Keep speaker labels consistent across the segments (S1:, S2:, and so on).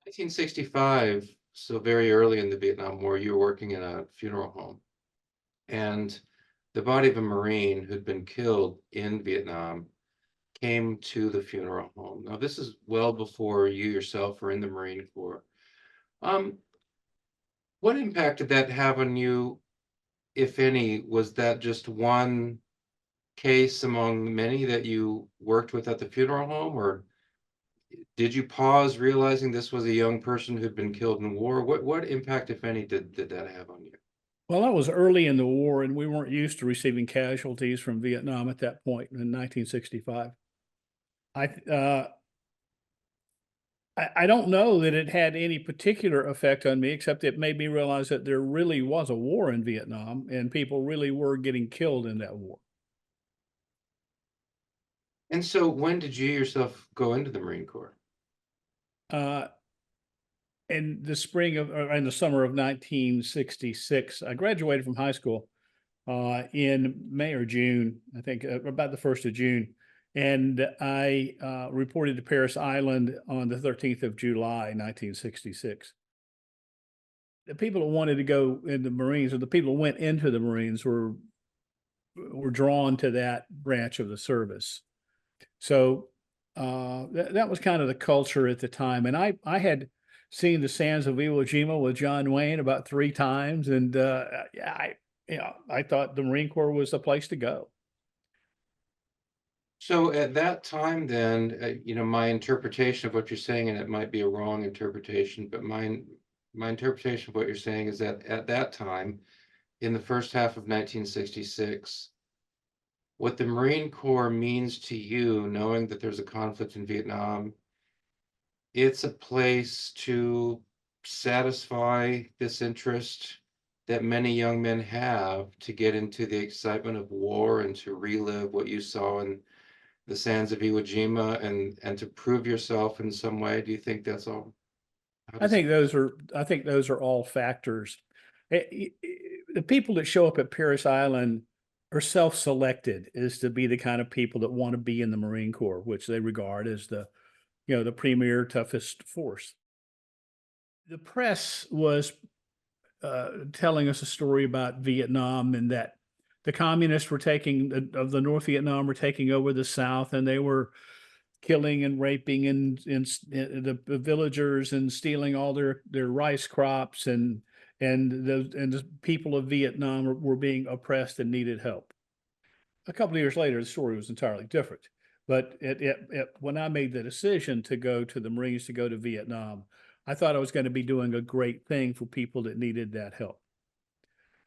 S1: 1965, so very early in the Vietnam War, you were working in a funeral home, and the body of a Marine who'd been killed in Vietnam came to the funeral home. Now, this is well before you yourself were in the Marine Corps. Um, what impact did that have on you, if any? Was that just one case among many that you worked with at the funeral home, or did you pause realizing this was a young person who'd been killed in war? What impact, if any, did that have on you?
S2: Well, that was early in the war, and we weren't used to receiving casualties from Vietnam at that point in 1965. I I don't know that it had any particular effect on me, except it made me realize that there really was a war in Vietnam, and people really were getting killed in that war.
S1: And so when did you yourself go into the Marine Corps?
S2: Uh, in the spring of, or in the summer of 1966, I graduated from high school in May or June, I think, about the 1st of June. And I reported to Paris Island on the 13th of July, 1966. The people that wanted to go in the Marines, or the people who went into the Marines, were drawn to that branch of the service. So that was kind of the culture at the time. And I had seen the Sands of Iwo Jima with John Wayne about 3 times, and yeah, I thought the Marine Corps was the place to go.
S1: So at that time, then, my interpretation of what you're saying, and it might be a wrong interpretation, but my interpretation of what you're saying is that at that time, in the first half of 1966, what the Marine Corps means to you, knowing that there's a conflict in Vietnam, it's a place to satisfy this interest that many young men have to get into the excitement of war and to relive what you saw in the sands of Iwo Jima and to prove yourself in some way. Do you think that's all? How does
S2: I think those are all factors. The people that show up at Paris Island are self-selected as to be the kind of people that want to be in the Marine Corps, which they regard as the premier toughest force. The press was telling us a story about Vietnam, and that the communists were of the North Vietnam were taking over the South, and they were killing and raping the villagers and stealing all their rice crops, and the people of Vietnam were being oppressed and needed help. A couple of years later, the story was entirely different. But when I made the decision to go to the Marines, to go to Vietnam, I thought I was going to be doing a great thing for people that needed that help.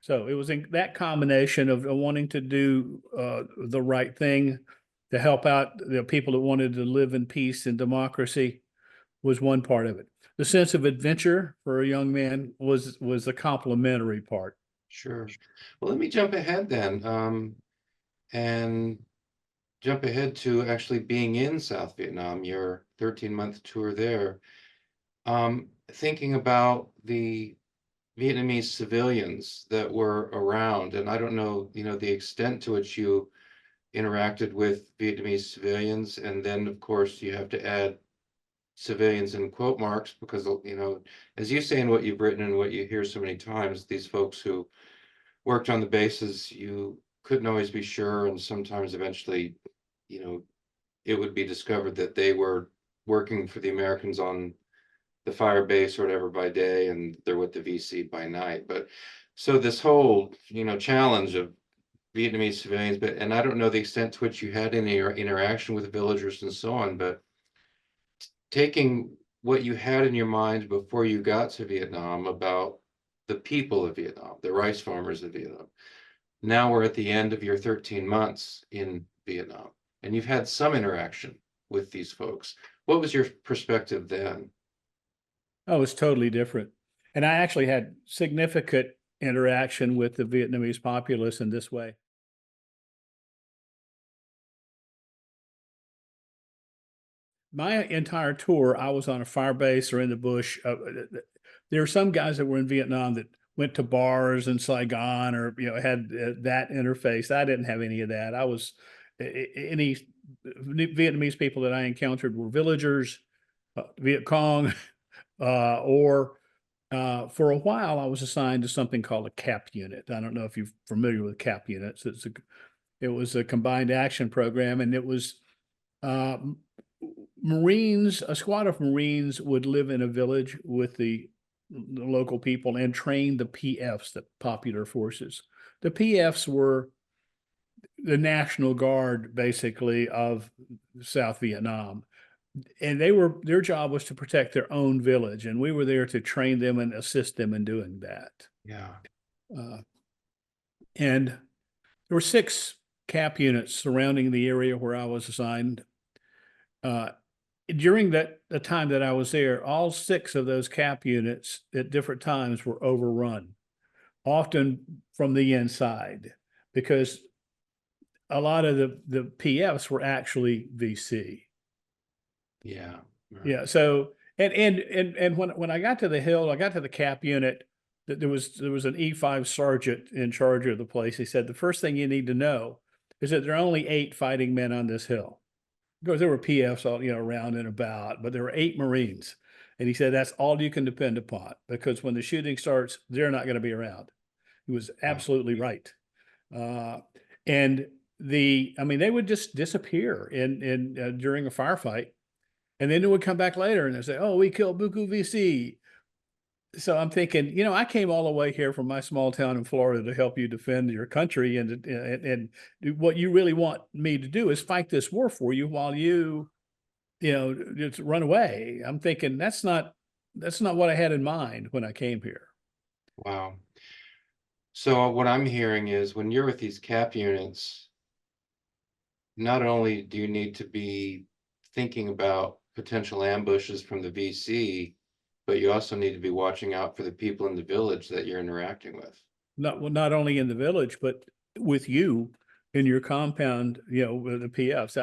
S2: So it was in that combination of wanting to do the right thing to help out the people that wanted to live in peace and democracy was one part of it. The sense of adventure for a young man was the complementary part.
S1: sure? Well, let me jump ahead then, and jump ahead to actually being in South Vietnam, your 13-month tour there. Thinking about the Vietnamese civilians that were around, and I don't know, the extent to which you interacted with Vietnamese civilians, and then of course you have to add civilians in quote marks because as you say in what you've written and what you hear so many times, these folks who worked on the bases, you couldn't always be sure, and sometimes eventually, you know, it would be discovered that they were working for the Americans on the fire base or whatever by day, and they're with the VC by night. But so this whole, challenge of Vietnamese civilians, and I don't know the extent to which you had any interaction with villagers and so on, but taking what you had in your mind before you got to Vietnam about the people of Vietnam, the rice farmers of Vietnam. Now we're at the end of your 13 months in Vietnam, and you've had some interaction with these folks. What was your perspective then?
S2: Oh, it's totally different. And I actually had significant interaction with the Vietnamese populace in this way. My entire tour, I was on a fire base or in the bush. There are some guys that were in Vietnam that went to bars in Saigon, or had that interface. I didn't have any of that. I was any Vietnamese people that I encountered were villagers, Viet Cong, or for a while, I was assigned to something called a CAP unit. I don't know if you're familiar with CAP units. It was a combined action program, and it was uh, Marines. A squad of Marines would live in a village with the local people and train the PFs, the Popular Forces. The PFs were the National Guard, basically, of South Vietnam. And their job was to protect their own village, and we were there to train them and assist them in doing that.
S1: Yeah.
S2: Uh, and there were 6 CAP units surrounding the area where I was assigned. During the time that I was there, all 6 of those CAP units at different times were overrun, often from the inside, because a lot of the PFs were actually VC.
S1: Yeah. Right.
S2: Yeah. So and when I got to the hill, I got to the CAP unit. That there was an E5 sergeant in charge of the place. He said the first thing you need to know is that there are only 8 fighting men on this hill. Because there were PFs all around and about, but there were 8 Marines, and he said that's all you can depend upon, because when the shooting starts, they're not going to be around. He was
S1: Wow.
S2: absolutely right. And they would just disappear in during a firefight, and then they would come back later and they say, "Oh, we killed Buku VC." So I'm thinking, I came all the way here from my small town in Florida to help you defend your country, and what you really want me to do is fight this war for you while just run away. I'm thinking that's not what I had in mind when I came here.
S1: Wow. So what I'm hearing is when you're with these CAP units, not only do you need to be thinking about potential ambushes from the VC, but you also need to be watching out for the people in the village that you're interacting with.
S2: Not only in the village, but with you in your compound, with the PFs.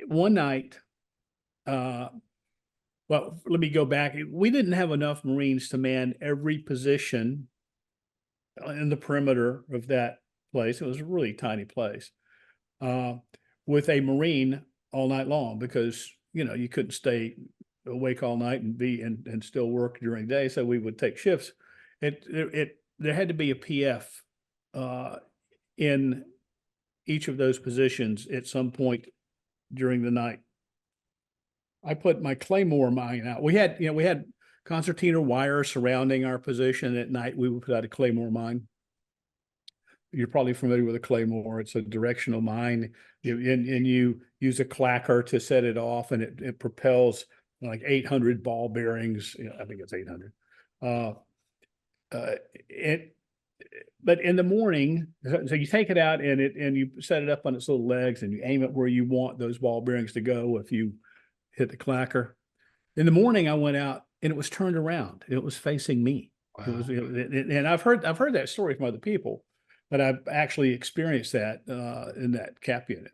S2: One night, well, let me go back. We didn't have enough Marines to man every position in the perimeter of that place. It was a really tiny place, uh, with a Marine all night long, because you couldn't stay awake all night and still work during the day. So we would take shifts. There had to be a PF in each of those positions at some point during the night. I put my Claymore mine out. We had concertina wire surrounding our position. At night, we would put out a Claymore mine. You're probably familiar with a Claymore. It's a directional mine, and you use a clacker to set it off, and it propels like 800 ball bearings. I think it's 800. But in the morning, so you take it out and you set it up on its little legs, and you aim it where you want those ball bearings to go if you hit the clacker. In the morning, I went out and it was turned around. It was facing me. It was,
S1: Wow.
S2: and I've heard that story from other people, but I've actually experienced that in that CAP unit.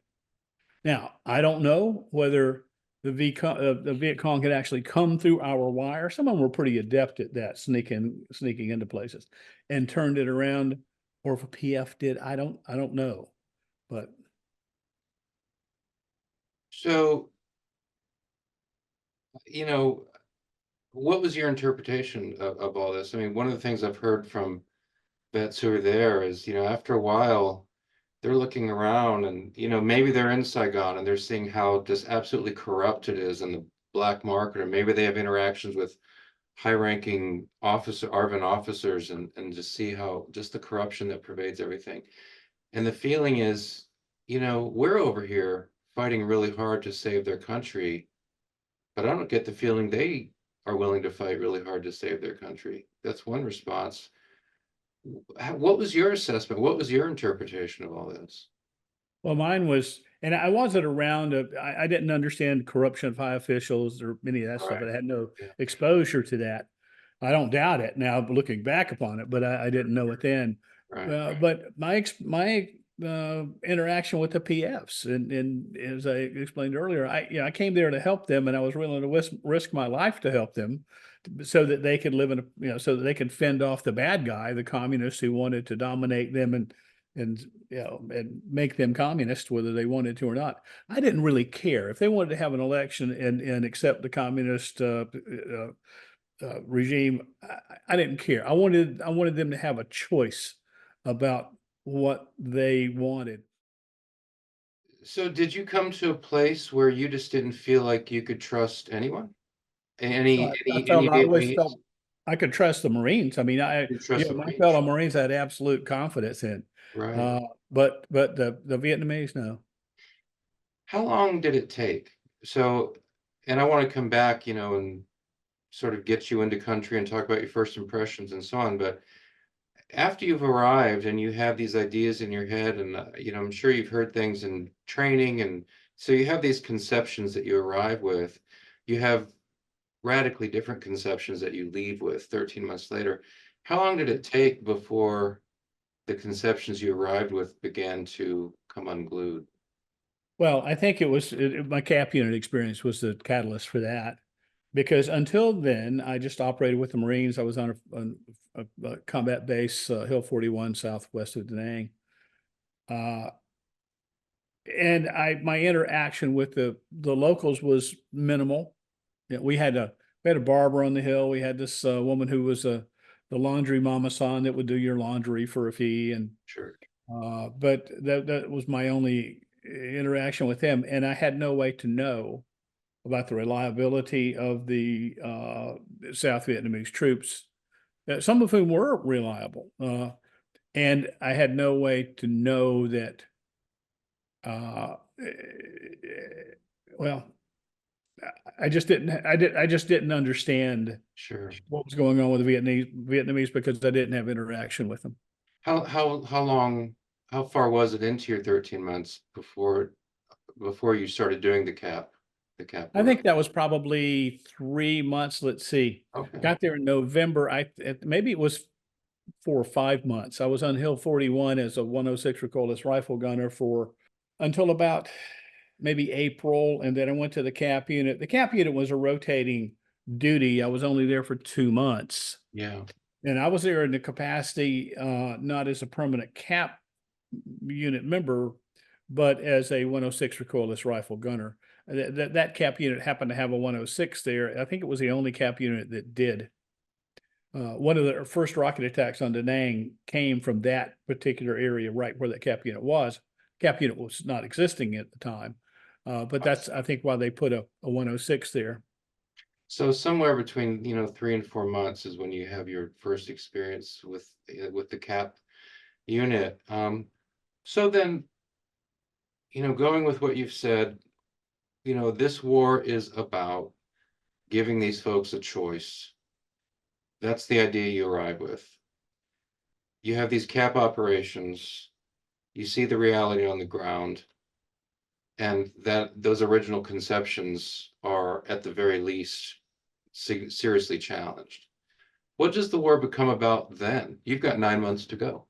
S2: Now, I don't know whether the Viet Cong had actually come through our wire. Some of them were pretty adept at that, sneaking into places, and turned it around, or if a PF did, I don't know, but
S1: So, what was your interpretation of all this? I mean, one of the things I've heard from vets who are there is, after a while, they're looking around and, maybe they're in Saigon and they're seeing how just absolutely corrupt it is in the black market, or maybe they have interactions with high-ranking ARVN officers, and just see how just the corruption that pervades everything. And the feeling is, we're over here fighting really hard to save their country, but I don't get the feeling they are willing to fight really hard to save their country. That's one response. What was your assessment? What was your interpretation of all this?
S2: well, mine was, and I wasn't around. I didn't understand corruption of high officials or any of that stuff.
S1: Right.
S2: I had no
S1: Yeah.
S2: exposure to that. I don't doubt it now, looking back upon it, but I didn't know it then.
S1: Right.
S2: But my interaction with the PFs, and as I explained earlier, I came there to help them, and I was willing to risk my life to help them, so that they could live in so that they could fend off the bad guy, the communists who wanted to dominate them and and make them communist, whether they wanted to or not. I didn't really care if they wanted to have an election and accept the communist regime. I didn't care. I wanted them to have a choice about what they wanted.
S1: So did you come to a place where you just didn't feel like you could trust anyone?
S2: So I
S1: Any
S2: felt I always
S1: Vietnamese?
S2: felt I could trust the Marines. I mean,
S1: You trust the
S2: my
S1: Marines,
S2: fellow Marines I had absolute confidence in.
S1: right?
S2: Uh, but the Vietnamese, no.
S1: How long did it take? So, and I want to come back, and sort of get you into country and talk about your first impressions and so on. But after you've arrived and you have these ideas in your head, and I'm sure you've heard things in training, and so you have these conceptions that you arrive with. You have radically different conceptions that you leave with 13 months later. How long did it take before the conceptions you arrived with began to come unglued?
S2: Well, I think my cap unit experience was the catalyst for that, because until then I just operated with the Marines. I was on a combat base, Hill 41, southwest of Da Nang. Uh, and my interaction with the locals was minimal. Yeah, we had a barber on the hill. We had this woman who was the laundry mama san that would do your laundry for a fee, and
S1: Sure.
S2: but that was my only interaction with them, and I had no way to know about the reliability of the South Vietnamese troops, some of whom were reliable, and I had no way to know that. Uh, well, I just didn't understand
S1: Sure.
S2: what was going on with the Vietnamese because I didn't have interaction with them.
S1: How long, how far was it into your 13 months before you started doing the cap
S2: I
S1: work?
S2: think that was probably 3 months. Let's see.
S1: Okay.
S2: Got there in November. Maybe it was 4 or 5 months. I was on Hill 41 as a 106 recoilless rifle gunner for until about maybe April, and then I went to the cap unit. The cap unit was a rotating duty. I was only there for 2 months.
S1: Yeah.
S2: And I was there in the capacity, not as a permanent cap unit member, but as a 106 recoilless rifle gunner. That cap unit happened to have a 106 there. I think it was the only cap unit that did. One of the first rocket attacks on Da Nang came from that particular area, right where that cap unit was. Cap unit was not existing at the time, but that's, I think, why they put a 106 there.
S1: So somewhere between, 3 and 4 months is when you have your first experience with the cap unit. So then, going with what you've said, this war is about giving these folks a choice. That's the idea you arrive with. You have these cap operations, you see the reality on the ground, and that those original conceptions are at the very least seriously challenged. What does the war become about then? You've got 9 months to go,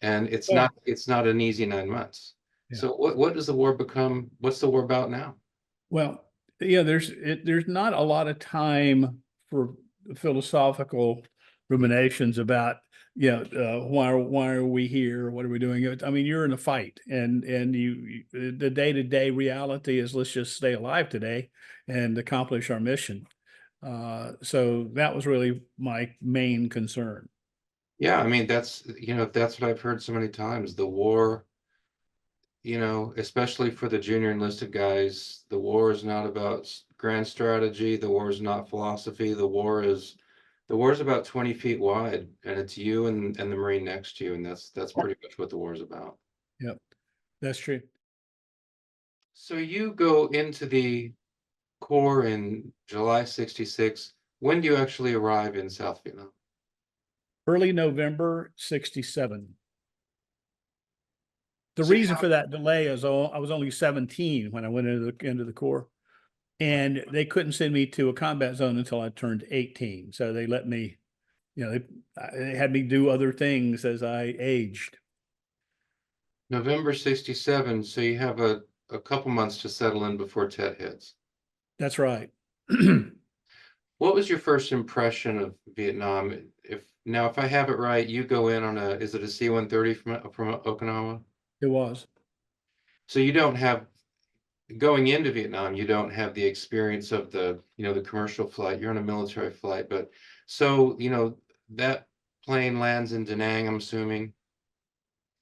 S1: and
S2: Well,
S1: it's not an easy 9 months.
S2: yeah.
S1: So what does the war become? What's the war about now?
S2: Well, yeah, there's not a lot of time for philosophical ruminations about, why are we here? What are we doing? I mean, you're in a fight, and the day-to-day reality is, let's just stay alive today and accomplish our mission. So that was really my main concern.
S1: Yeah, I mean that's what I've heard so many times. The war, especially for the junior enlisted guys, the war is not about grand strategy. The war is not philosophy. The war is about 20 feet wide, and it's you and the Marine next to you, and that's pretty much what the war is about.
S2: Yep, that's true.
S1: So you go into the Corps in July 66. When do you actually arrive in South Vietnam?
S2: Early November 67. The
S1: So you
S2: reason
S1: have
S2: for that delay is, I was only 17 when I went into the Corps, and they couldn't send me to a combat zone until I turned 18. So they let me, they had me do other things as I aged.
S1: November 67, so you have a couple months to settle in before Tet hits.
S2: That's right.
S1: What was your first impression of Vietnam? Now, if I have it right, you go in on a, is it a C-130 from Okinawa?
S2: It was.
S1: So you don't have, going into Vietnam, you don't have the experience of the, the commercial flight. You're on a military flight, but so, that plane lands in Da Nang, I'm assuming,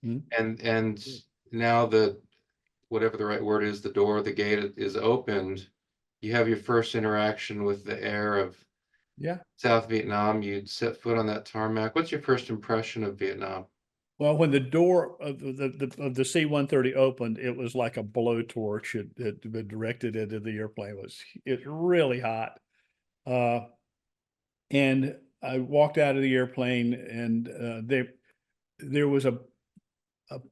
S2: Mhm.
S1: and now the, whatever the right word is, the door, the gate is opened. You have your first interaction with the air of
S2: Yeah.
S1: South Vietnam. You'd set foot on that tarmac. What's your first impression of Vietnam?
S2: Well, when the door of the C-130 opened, it was like a blowtorch had been directed into the airplane. It's really hot. Uh, and I walked out of the airplane, and there was a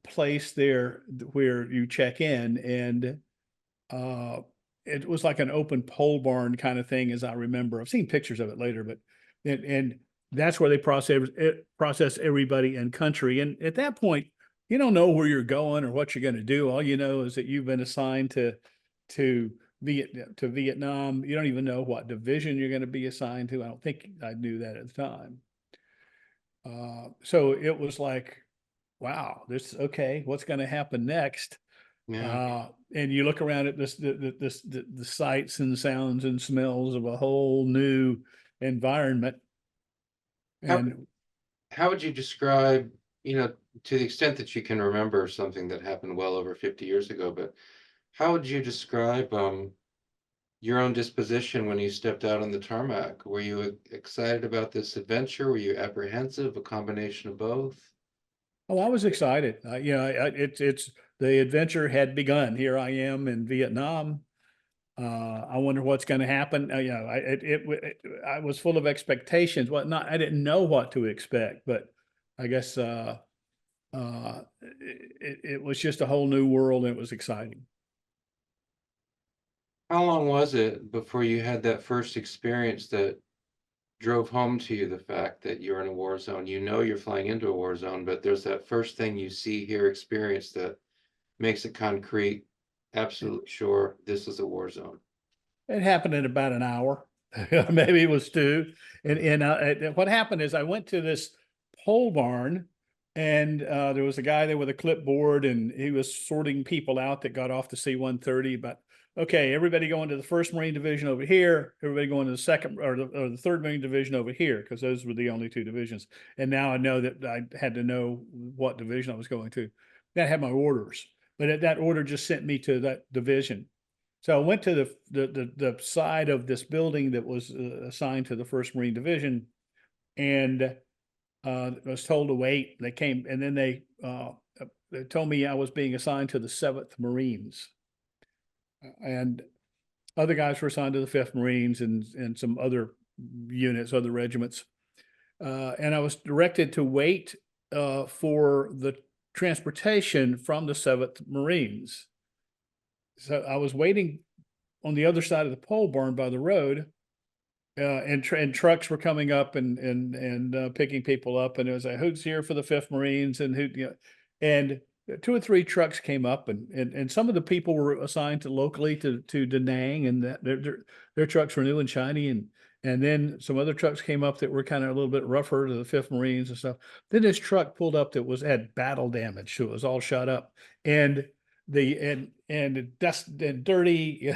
S2: place there where you check in, and uh, it was like an open pole barn kind of thing, as I remember. I've seen pictures of it later, but and that's where they process everybody in country. And at that point, you don't know where you're going or what you're going to do. All you know is that you've been assigned to to Vietnam. You don't even know what division you're going to be assigned to. I don't think I knew that at the time. So it was like, wow, this okay. What's going to happen next?
S1: Yeah.
S2: And you look around at the sights and sounds and smells of a whole new environment.
S1: How
S2: And
S1: how would you describe, to the extent that you can remember something that happened well over 50 years ago, but how would you describe your own disposition when you stepped out on the tarmac? Were you excited about this adventure? Were you apprehensive? A combination of both?
S2: oh, I was excited. It's the adventure had begun. Here I am in Vietnam. I wonder what's going to happen. I was full of expectations. What not? I didn't know what to expect, but I guess it was just a whole new world, and it was exciting.
S1: How long was it before you had that first experience that drove home to you the fact that you're in a war zone? You know you're flying into a war zone, but there's that first thing you see, hear, experience that makes it concrete, absolutely sure this is a war zone.
S2: It happened in about an hour. Maybe it was two. And what happened is I went to this pole barn, and there was a guy there with a clipboard, and he was sorting people out that got off the C-130. But okay, everybody going to the first Marine Division over here. Everybody going to the second or the third Marine Division over here, because those were the only two divisions. And now I know that I had to know what division I was going to. That had my orders, but that order just sent me to that division. So I went to the side of this building that was assigned to the First Marine Division, and was told to wait. They came, and then they told me I was being assigned to the 7th Marines, and other guys were assigned to the 5th Marines and some other units, other regiments. And I was directed to wait for the transportation from the 7th Marines. So I was waiting on the other side of the pole barn by the road, and trucks were coming up and picking people up, and it was like, who's here for the 5th Marines, and and two or three trucks came up, and some of the people were assigned to locally to Da Nang, and that their trucks were new and shiny, and then some other trucks came up that were kind of a little bit rougher to the 5th Marines and stuff. Then this truck pulled up that had battle damage, so it was all shot up, and dust and dirty,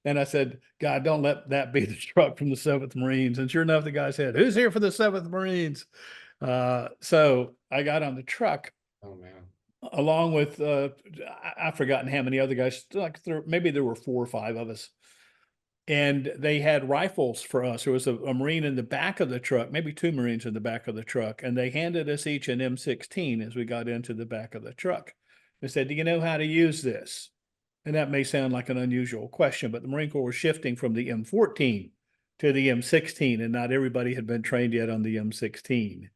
S2: and I said, God, don't let that be the truck from the 7th Marines. And sure enough, the guy said, who's here for the 7th Marines? So I got on the truck
S1: Oh man.
S2: along with, I've forgotten how many other guys, like maybe there were 4 or 5 of us. And they had rifles for us. There was a Marine in the back of the truck, maybe 2 Marines in the back of the truck. And they handed us each an M16 as we got into the back of the truck. They said, do you know how to use this? And that may sound like an unusual question, but the Marine Corps was shifting from the M14 to the M16, and not everybody had been trained yet on the M16.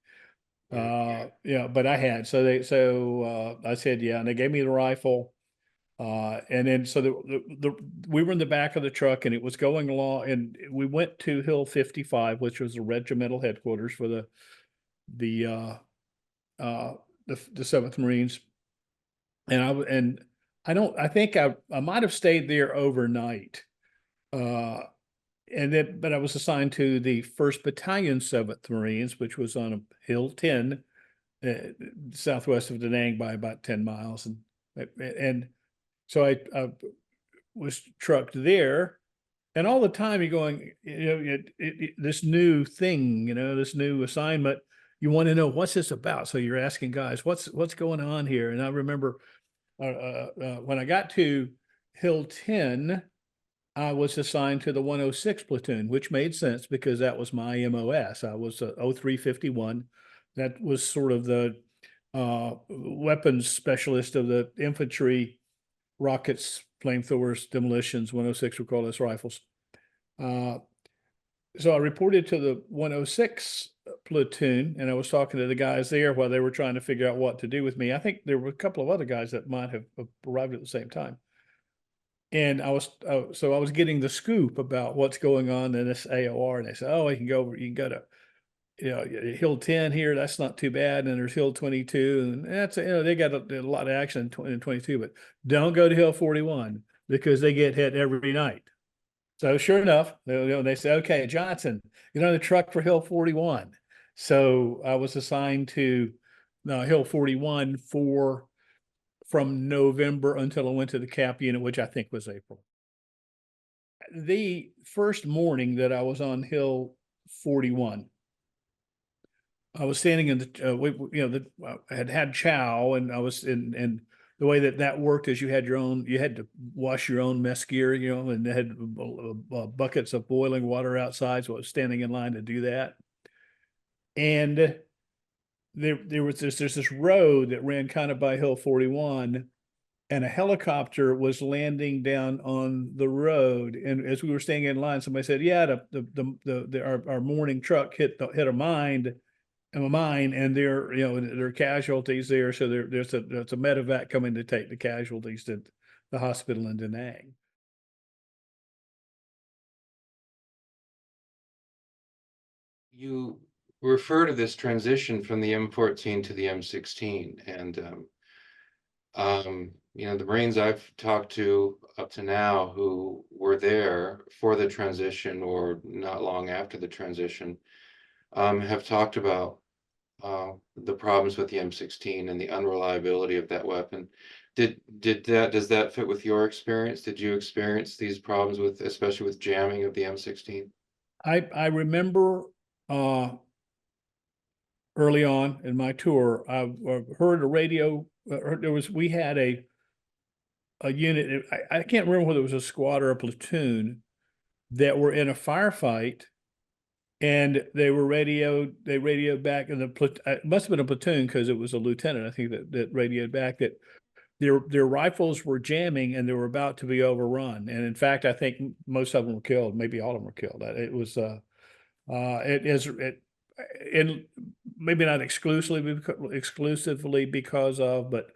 S1: Mm.
S2: Yeah, but I had. So I said, yeah, and they gave me the rifle. And then so we were in the back of the truck, and it was going along, and we went to Hill 55, which was the regimental headquarters for the uh, the 7th Marines. And I think I might have stayed there overnight. Uh, and then, but I was assigned to the 1st Battalion, 7th Marines, which was on a Hill 10, southwest of Da Nang by about 10 miles. And so I was trucked there. And all the time you're going, this new thing, this new assignment, you want to know what's this about. So you're asking guys, what's going on here? And I remember when I got to Hill 10, I was assigned to the 106 platoon, which made sense because that was my MOS. I was a 0351. That was sort of the weapons specialist of the infantry, rockets, flamethrowers, demolitions. 106 were called as rifles. So I reported to the 106 platoon, and I was talking to the guys there while they were trying to figure out what to do with me. I think there were a couple of other guys that might have arrived at the same time. And I was getting the scoop about what's going on in this AOR, and they said, "Oh, you can go to, Hill 10 here. That's not too bad. And there's Hill 22, and that's they got a lot of action in 22, but don't go to Hill 41 because they get hit every night." So sure enough, they say, "Okay, Johnson, get on the truck for Hill 41." So I was assigned to Hill 41 from November until I went to the cap unit, which I think was April. The first morning that I was on Hill 41, I was standing in the, I had chow, and I was and the way that worked is you had to wash your own mess gear, and they had buckets of boiling water outside. So I was standing in line to do that. And there's this road that ran kind of by Hill 41, and a helicopter was landing down on the road. And as we were staying in line, somebody said, "Yeah, our morning truck hit a mine." And there are casualties there. So there's a medevac coming to take the casualties to the hospital in Da Nang.
S1: You refer to this transition from the M14 to the M16, and the Marines I've talked to up to now who were there for the transition or not long after the transition, have talked about the problems with the M16 and the unreliability of that weapon. Does that fit with your experience? Did you experience these problems especially with jamming of the M16?
S2: I remember early on in my tour, I heard a radio. We had a unit. I can't remember whether it was a squad or a platoon that were in a firefight, and they radioed back, and it must have been a platoon because it was a lieutenant, I think, that radioed back that their rifles were jamming and they were about to be overrun. And in fact, I think most of them were killed. Maybe all of them were killed. It was and maybe not exclusively because of, but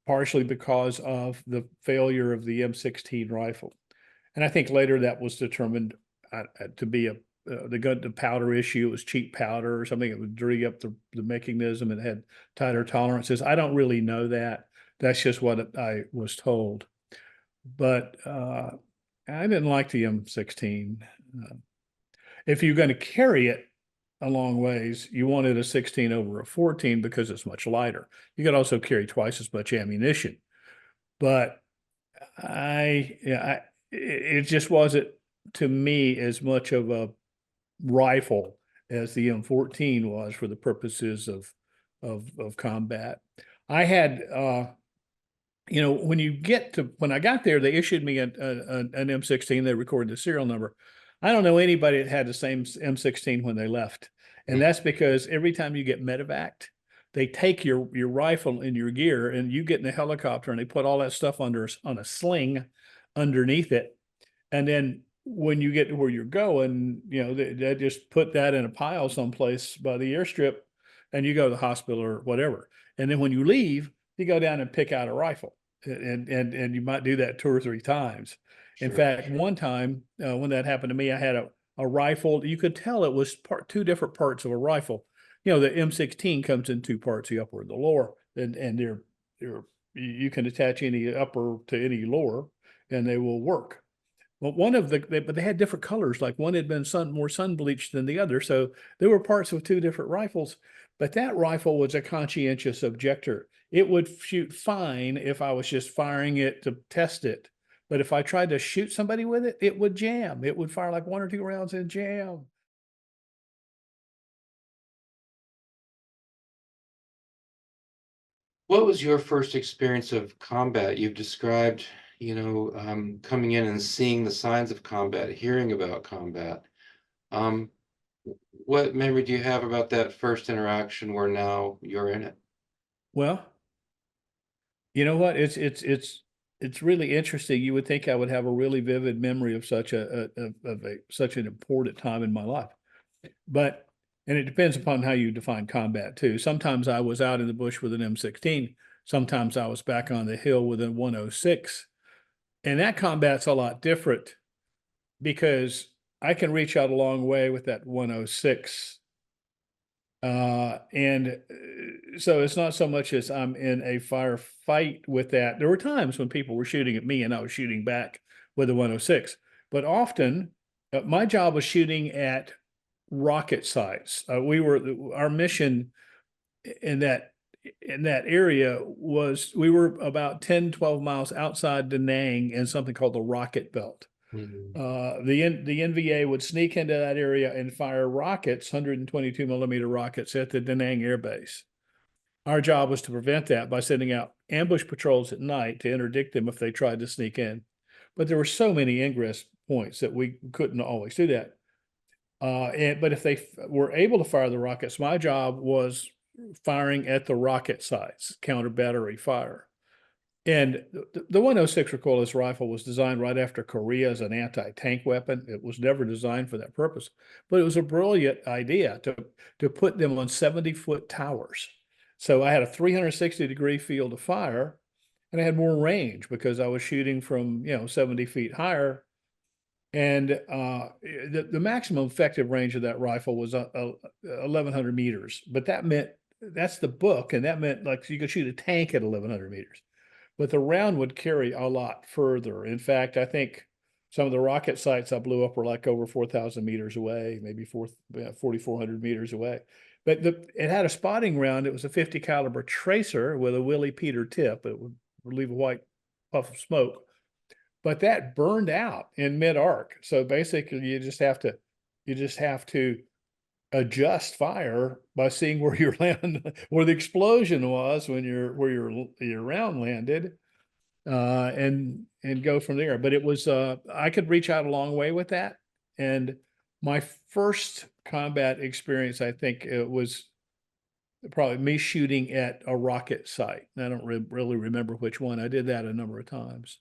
S2: partially because of the failure of the M16 rifle. And I think later that was determined to be the powder issue. It was cheap powder or something that would dirty up the mechanism and had tighter tolerances. I don't really know that. That's just what I was told. But I didn't like the M16. If you're going to carry it a long ways, you wanted a 16 over a 14 because it's much lighter. You could also carry twice as much ammunition. But it just wasn't, to me, as much of a rifle as the M14 was for the purposes of combat. I had when I got there, they issued me an M16. They recorded the serial number. I don't know anybody that had the same M16 when they left, and that's because every time you get medevaced, they take your rifle and your gear, and you get in a helicopter, and they put all that stuff on a sling underneath it, and then when you get to where you're going, they just put that in a pile someplace by the airstrip, and you go to the hospital or whatever. And then when you leave, you go down and pick out a rifle, and you might do that 2 or 3 times. In fact, one time when that happened to me, I had a rifle. You could tell it was two different parts of a rifle. The M16 comes in 2 parts, the upper and the lower, and you can attach any upper to any lower, and they will work. Well, but they had different colors. Like one had been more sun bleached than the other. So there were parts of two different rifles. But that rifle was a conscientious objector. It would shoot fine if I was just firing it to test it. But if I tried to shoot somebody with it, it would jam. It would fire like one or two rounds and jam.
S1: What was your first experience of combat? You've described, coming in and seeing the signs of combat, hearing about combat. Um, what memory do you have about that first interaction where now you're in it?
S2: Well, you know what? It's really interesting. You would think I would have a really vivid memory of such an important time in my life. But and it depends upon how you define combat too. Sometimes I was out in the bush with an M16. Sometimes I was back on the hill with a 106. And that combat's a lot different because I can reach out a long way with that 106. So it's not so much as I'm in a firefight with that. There were times when people were shooting at me and I was shooting back with a 106, but often my job was shooting at rocket sites. Our mission in that area was we were about 10, 12 miles outside Da Nang in something called the Rocket Belt.
S1: Mhm.
S2: The NVA would sneak into that area and fire rockets, 122 millimeter rockets at the Da Nang Air Base. Our job was to prevent that by sending out ambush patrols at night to interdict them if they tried to sneak in. But there were so many ingress points that we couldn't always do that. But if they were able to fire the rockets, my job was firing at the rocket sites, counter battery fire. And the 106 recoilless rifle was designed right after Korea as an anti-tank weapon. It was never designed for that purpose, but it was a brilliant idea to put them on 70-foot towers. So I had a 360-degree field of fire, and I had more range because I was shooting from 70 feet higher. And the maximum effective range of that rifle was 1,100 meters, but that meant that's the book, and that meant like you could shoot a tank at 1,100 meters, but the round would carry a lot further. In fact, I think some of the rocket sites I blew up were like over 4,000 meters away, maybe 4,400 meters away. But it had a spotting round. It was a 50 caliber tracer with a Willie Peter tip. It would leave a white puff of smoke, but that burned out in mid arc. So basically, you just have to adjust fire by seeing where your where the explosion was when your round landed, and go from there. But it was I could reach out a long way with that. And my first combat experience, I think it was probably me shooting at a rocket site. I don't really remember which one. I did that a number of times.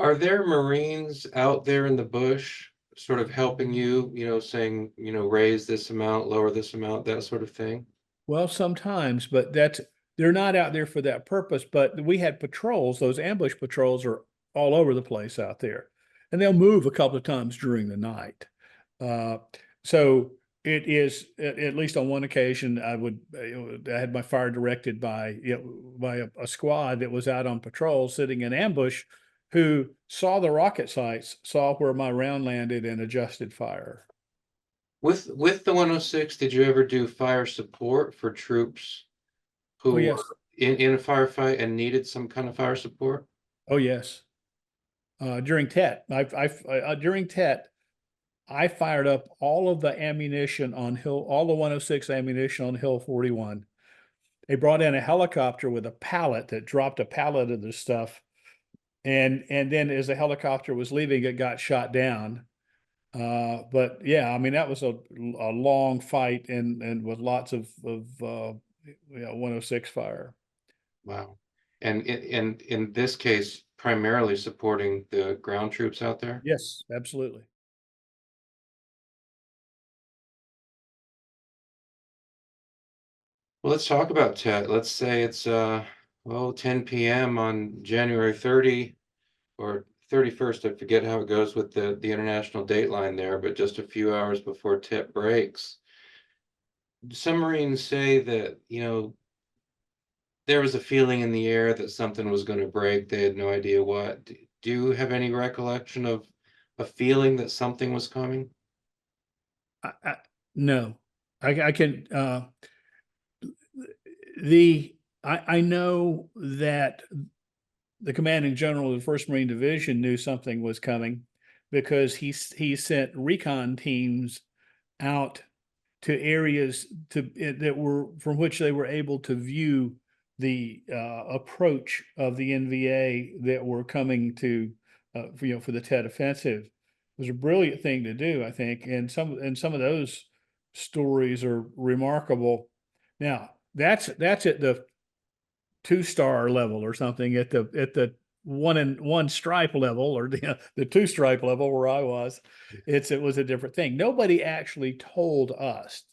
S1: Are there Marines out there in the bush sort of helping you, saying, raise this amount, lower this amount, that sort of thing?
S2: Well, sometimes, but they're not out there for that purpose. But we had patrols; those ambush patrols are all over the place out there, and they'll move a couple of times during the night. Uh, so it is at least on one occasion I had my fire directed by a squad that was out on patrol, sitting in ambush, who saw the rocket sites, saw where my round landed, and adjusted fire.
S1: With the 106, did you ever do fire support for troops
S2: Oh
S1: who
S2: yes,
S1: were in a firefight and needed some kind of fire support?
S2: oh yes. During TET, during TET, I fired up all of the ammunition on Hill, all the 106 ammunition on Hill 41. They brought in a helicopter with a pallet that dropped a pallet of this stuff. And then as the helicopter was leaving, it got shot down. But yeah, I mean, that was a long fight and with lots of 106 fire.
S1: Wow. And in this case, primarily supporting the ground troops out there?
S2: Yes, absolutely.
S1: Well, let's talk about Tet. Let's say it's 10 p.m. on January 30 or 31st. I forget how it goes with the international dateline there, but just a few hours before Tet breaks. Some Marines say that, there was a feeling in the air that something was going to break. They had no idea what. Do you have any recollection of a feeling that something was coming?
S2: No, I can, the, I know that the commanding general of the First Marine Division knew something was coming because he sent recon teams out to areas that were from which they were able to view the approach of the NVA that were coming to for the Tet Offensive. It was a brilliant thing to do, I think, and some of those stories are remarkable. Now that's at the 2-star level or something, at the one stripe level, or the 2-stripe level where I was. It was a different thing. Nobody actually told us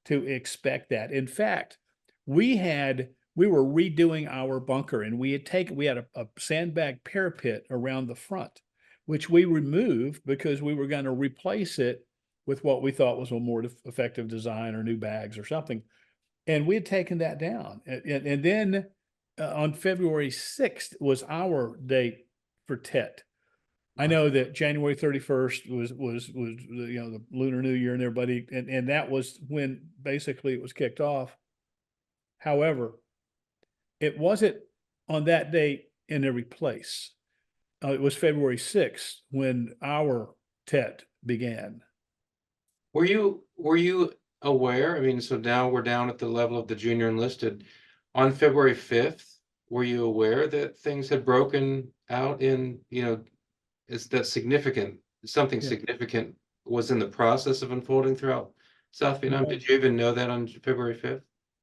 S2: to expect that. In fact, we were redoing our bunker, and we had a sandbag parapet around the front, which we removed because we were going to replace it with what we thought was a more effective design, or new bags or something. And we had taken that down. And then on February 6th was our date for Tet. I know that January 31st was the Lunar New Year and everybody, and that was when basically it was kicked off. However, it wasn't on that date in every place. It was February 6th when our Tet began.
S1: Were you aware? I mean, so now we're down at the level of the junior enlisted. On February 5th, were you aware that things had broken out in, is that significant? Something
S2: Yeah.
S1: significant was in the process of unfolding throughout South Vietnam.
S2: No,
S1: Did you even know that on February 5th?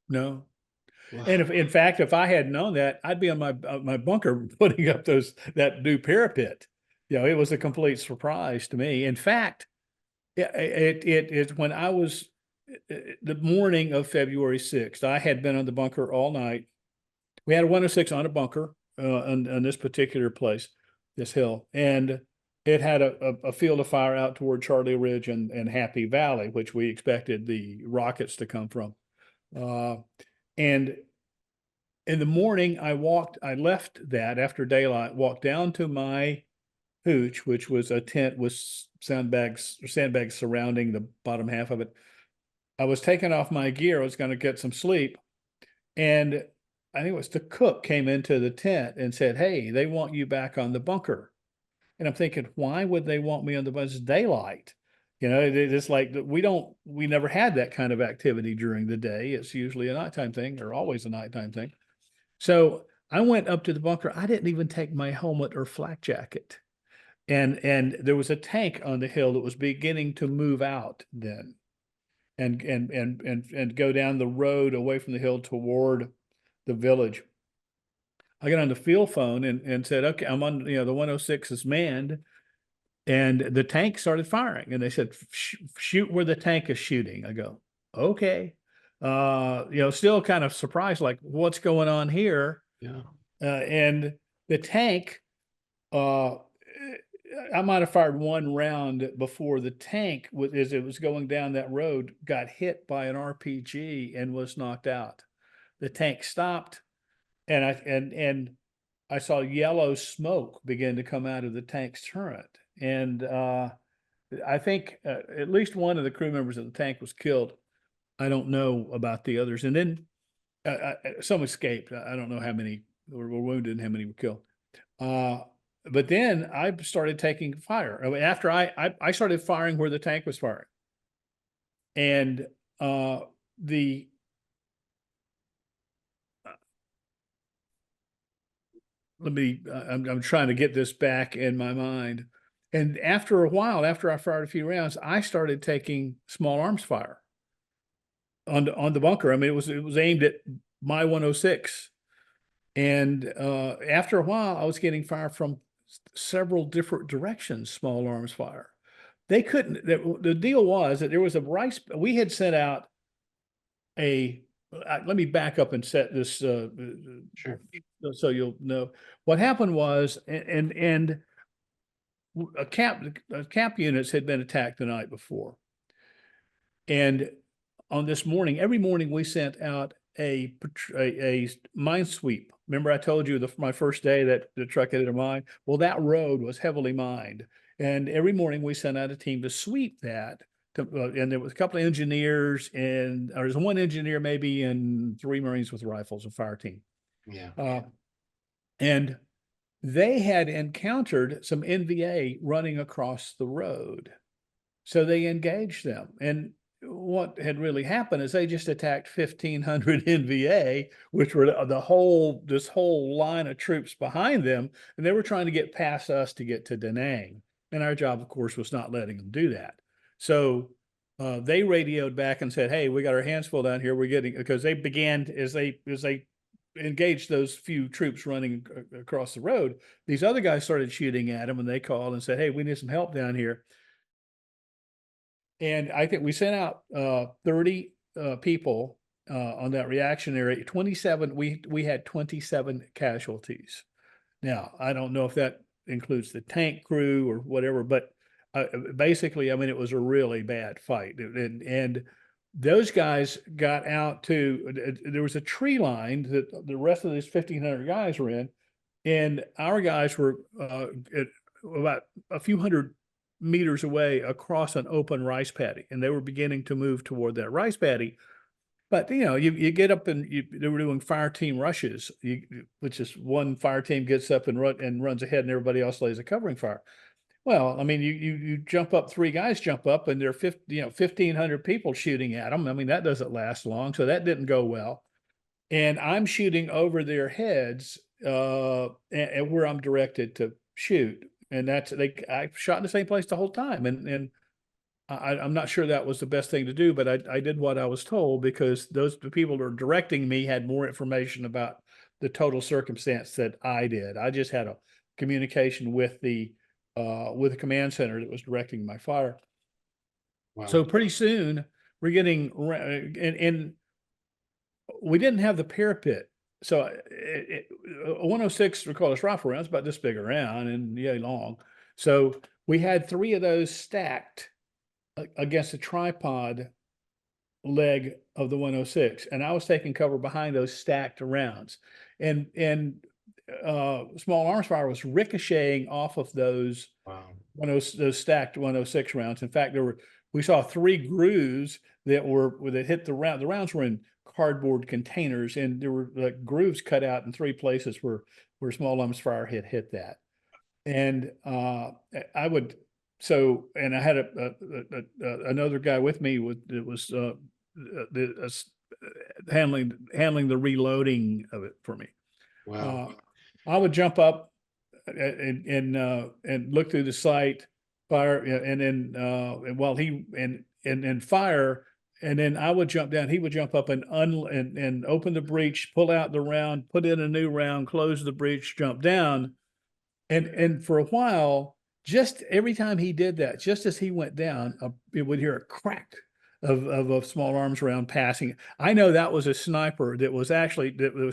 S2: no. And
S1: Wow.
S2: if, in fact, if I had known that, I'd be on my bunker putting up that new parapet. It was a complete surprise to me. In fact, it when I was the morning of February 6th, I had been on the bunker all night. We had a 106 on a bunker on this particular place, this hill, and it had a field of fire out toward Charlie Ridge and Happy Valley, which we expected the rockets to come from. And in the morning, I left that after daylight, walked down to my hooch, which was a tent with sandbags surrounding the bottom half of it. I was taking off my gear. I was going to get some sleep. And I think it was the cook came into the tent and said, "Hey, they want you back on the bunker." And I'm thinking, why would they want me on the bunker? It's daylight. It's like we never had that kind of activity during the day. It's usually a nighttime thing, or always a nighttime thing. So I went up to the bunker. I didn't even take my helmet or flak jacket. And there was a tank on the hill that was beginning to move out then, and go down the road away from the hill toward the village. I got on the field phone and said, "Okay, I'm on, the 106 is manned." And the tank started firing, and they said, "Shoot where the tank is shooting." I go, "Okay." Still kind of surprised, like, what's going on here?
S1: Yeah.
S2: And the tank, I might have fired one round before the tank, as it was going down that road, got hit by an RPG and was knocked out. The tank stopped, and I saw yellow smoke begin to come out of the tank's turret. And I think at least one of the crew members of the tank was killed. I don't know about the others. And then some escaped. I don't know how many were wounded and how many were killed. But then I started taking fire. I mean, after I started firing where the tank was firing. And the I'm trying to get this back in my mind. And after a while, after I fired a few rounds, I started taking small arms fire on the bunker. I mean, it was aimed at my 106. And after a while, I was getting fire from several different directions, small arms fire. They couldn't, the deal was that there was we had sent out let me back up and set this
S1: Sure.
S2: so you'll know. What happened was, and camp units had been attacked the night before. And on this morning, every morning we sent out a mine sweep. Remember I told you my first day that the truck hit a mine? Well, that road was heavily mined. And every morning we sent out a team to sweep that. And there was a couple of engineers, and there was one engineer maybe, and three Marines with rifles, a fire team.
S1: Yeah.
S2: And they had encountered some NVA running across the road. So they engaged them. And what had really happened is they just attacked 1,500 NVA, which were this whole line of troops behind them. And they were trying to get past us to get to Da Nang. And our job, of course, was not letting them do that. So they radioed back and said, "Hey, we got our hands full down here. We're getting," because they began as they engaged those few troops running across the road. These other guys started shooting at them, and they called and said, "Hey, we need some help down here." And I think we sent out 30 people on that reactionary. 27, we had 27 casualties. Now, I don't know if that includes the tank crew or whatever, but basically, I mean, it was a really bad fight. And those guys got out to, there was a tree line that the rest of these 1,500 guys were in, and our guys were about a few hundred meters away across an open rice paddy, and they were beginning to move toward that rice paddy. But you get up and they were doing fire team rushes, which is one fire team gets up and runs ahead, and everybody else lays a covering fire. Well, I mean, you jump up, three guys jump up, and there are 1,500 people shooting at them. I mean, that doesn't last long, so that didn't go well. And I'm shooting over their heads, and where I'm directed to shoot, and I shot in the same place the whole time, and I'm not sure that was the best thing to do, but I did what I was told, because the people that are directing me had more information about the total circumstance that I did. I just had a communication with the command center that was directing my fire. So
S1: Wow.
S2: pretty soon we're getting, and we didn't have the parapet. So a 106, we call this rifle rounds, about this big around and yay long. So we had three of those stacked against a tripod leg of the 106, and I was taking cover behind those stacked rounds, and small arms fire was ricocheting off of those
S1: Wow.
S2: those stacked 106 rounds. In fact, we saw three grooves that hit the round. The rounds were in cardboard containers, and there were like grooves cut out in three places where small arms fire had hit that. And I would and I had another guy with me that was handling the reloading of it for me.
S1: Wow.
S2: Uh, I would jump up and look through the sight, fire, and then and while and fire, and then I would jump down. He would jump up and open the breech, pull out the round, put in a new round, close the breech, jump down, and for a while, just every time he did that, just as he went down, it would hear a crack of a small arms round passing. I know that was a sniper that was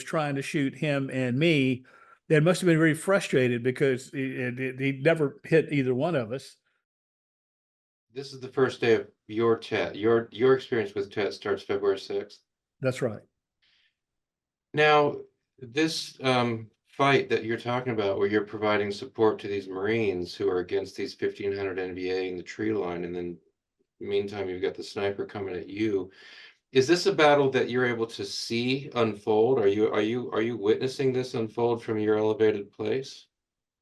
S2: trying to shoot him and me. That must have been very frustrated, because he never hit either one of us.
S1: This is the first day of your TET. Your experience with TET starts February 6th.
S2: That's right.
S1: Now, this fight that you're talking about, where you're providing support to these Marines who are against these 1,500 NVA in the tree line, and then meantime you've got the sniper coming at you. Is this a battle that you're able to see unfold? Are you witnessing this unfold from your elevated place?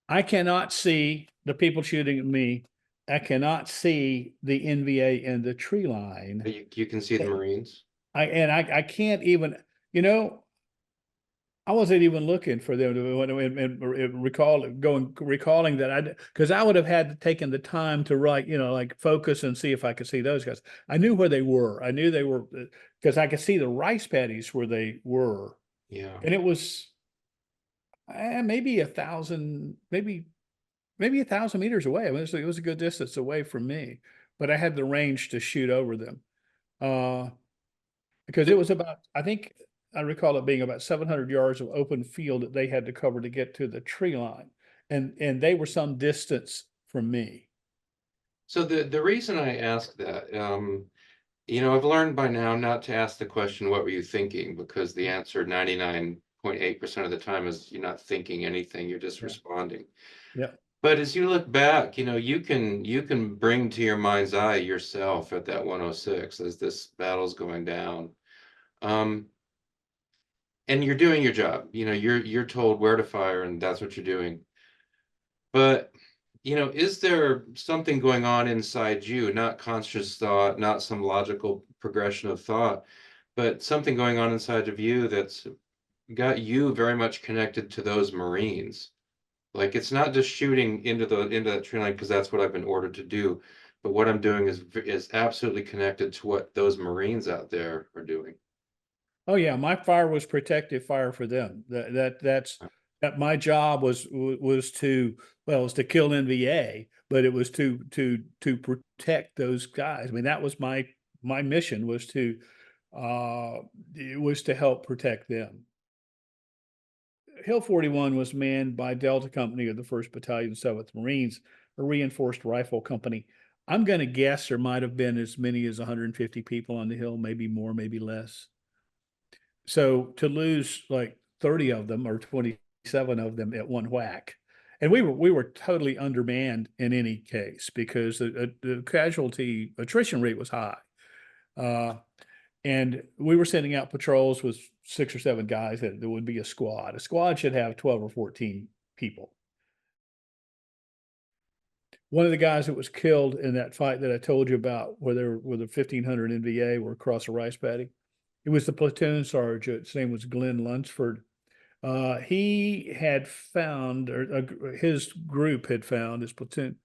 S2: I cannot see the people shooting at me. I cannot see the NVA in the tree line.
S1: But you can see the Marines?
S2: I can't even, you know, I wasn't even looking for them to and recalling that because I would have had taken the time to write, like focus and see if I could see those guys. I knew where they were. I knew they were, because I could see the rice paddies where they were,
S1: Yeah.
S2: and it was maybe 1,000, maybe 1,000 meters away. I mean, it was a good distance away from me, but I had the range to shoot over them. Because it was about, I think I recall it being about 700 yards of open field that they had to cover to get to the tree line. And they were some distance from me.
S1: So the reason I ask that, I've learned by now not to ask the question, what were you thinking? Because the answer 99.8% of the time is you're not thinking anything, you're just
S2: Yeah.
S1: responding.
S2: Yeah.
S1: But as you look back, you can bring to your mind's eye yourself at that 106 as this battle's going down. Um, and you're doing your job. You're told where to fire, and that's what you're doing. But, is there something going on inside you, not conscious thought, not some logical progression of thought, but something going on inside of you that's got you very much connected to those Marines? Like, it's not just shooting into that tree line because that's what I've been ordered to do, but what I'm doing is absolutely connected to what those Marines out there are doing.
S2: Oh yeah, my fire was protective fire for them. That my job was to, well, was to kill NVA, but it was to protect those guys. I mean, that was my mission was to it was to help protect them. Hill 41 was manned by Delta Company of the 1st Battalion, 7th Marines, a reinforced rifle company. I'm going to guess there might have been as many as 150 people on the hill, maybe more, maybe less. So to lose like 30 of them or 27 of them at one whack, and we were totally undermanned in any case because the casualty attrition rate was high. Uh, and we were sending out patrols with 6 or 7 guys that there would be a squad. A squad should have 12 or 14 people. One of the guys that was killed in that fight that I told you about, where the 1,500 NVA were across a rice paddy, it was the platoon sergeant. His name was Glenn Lunsford. He had found, or his group had found, his platoon,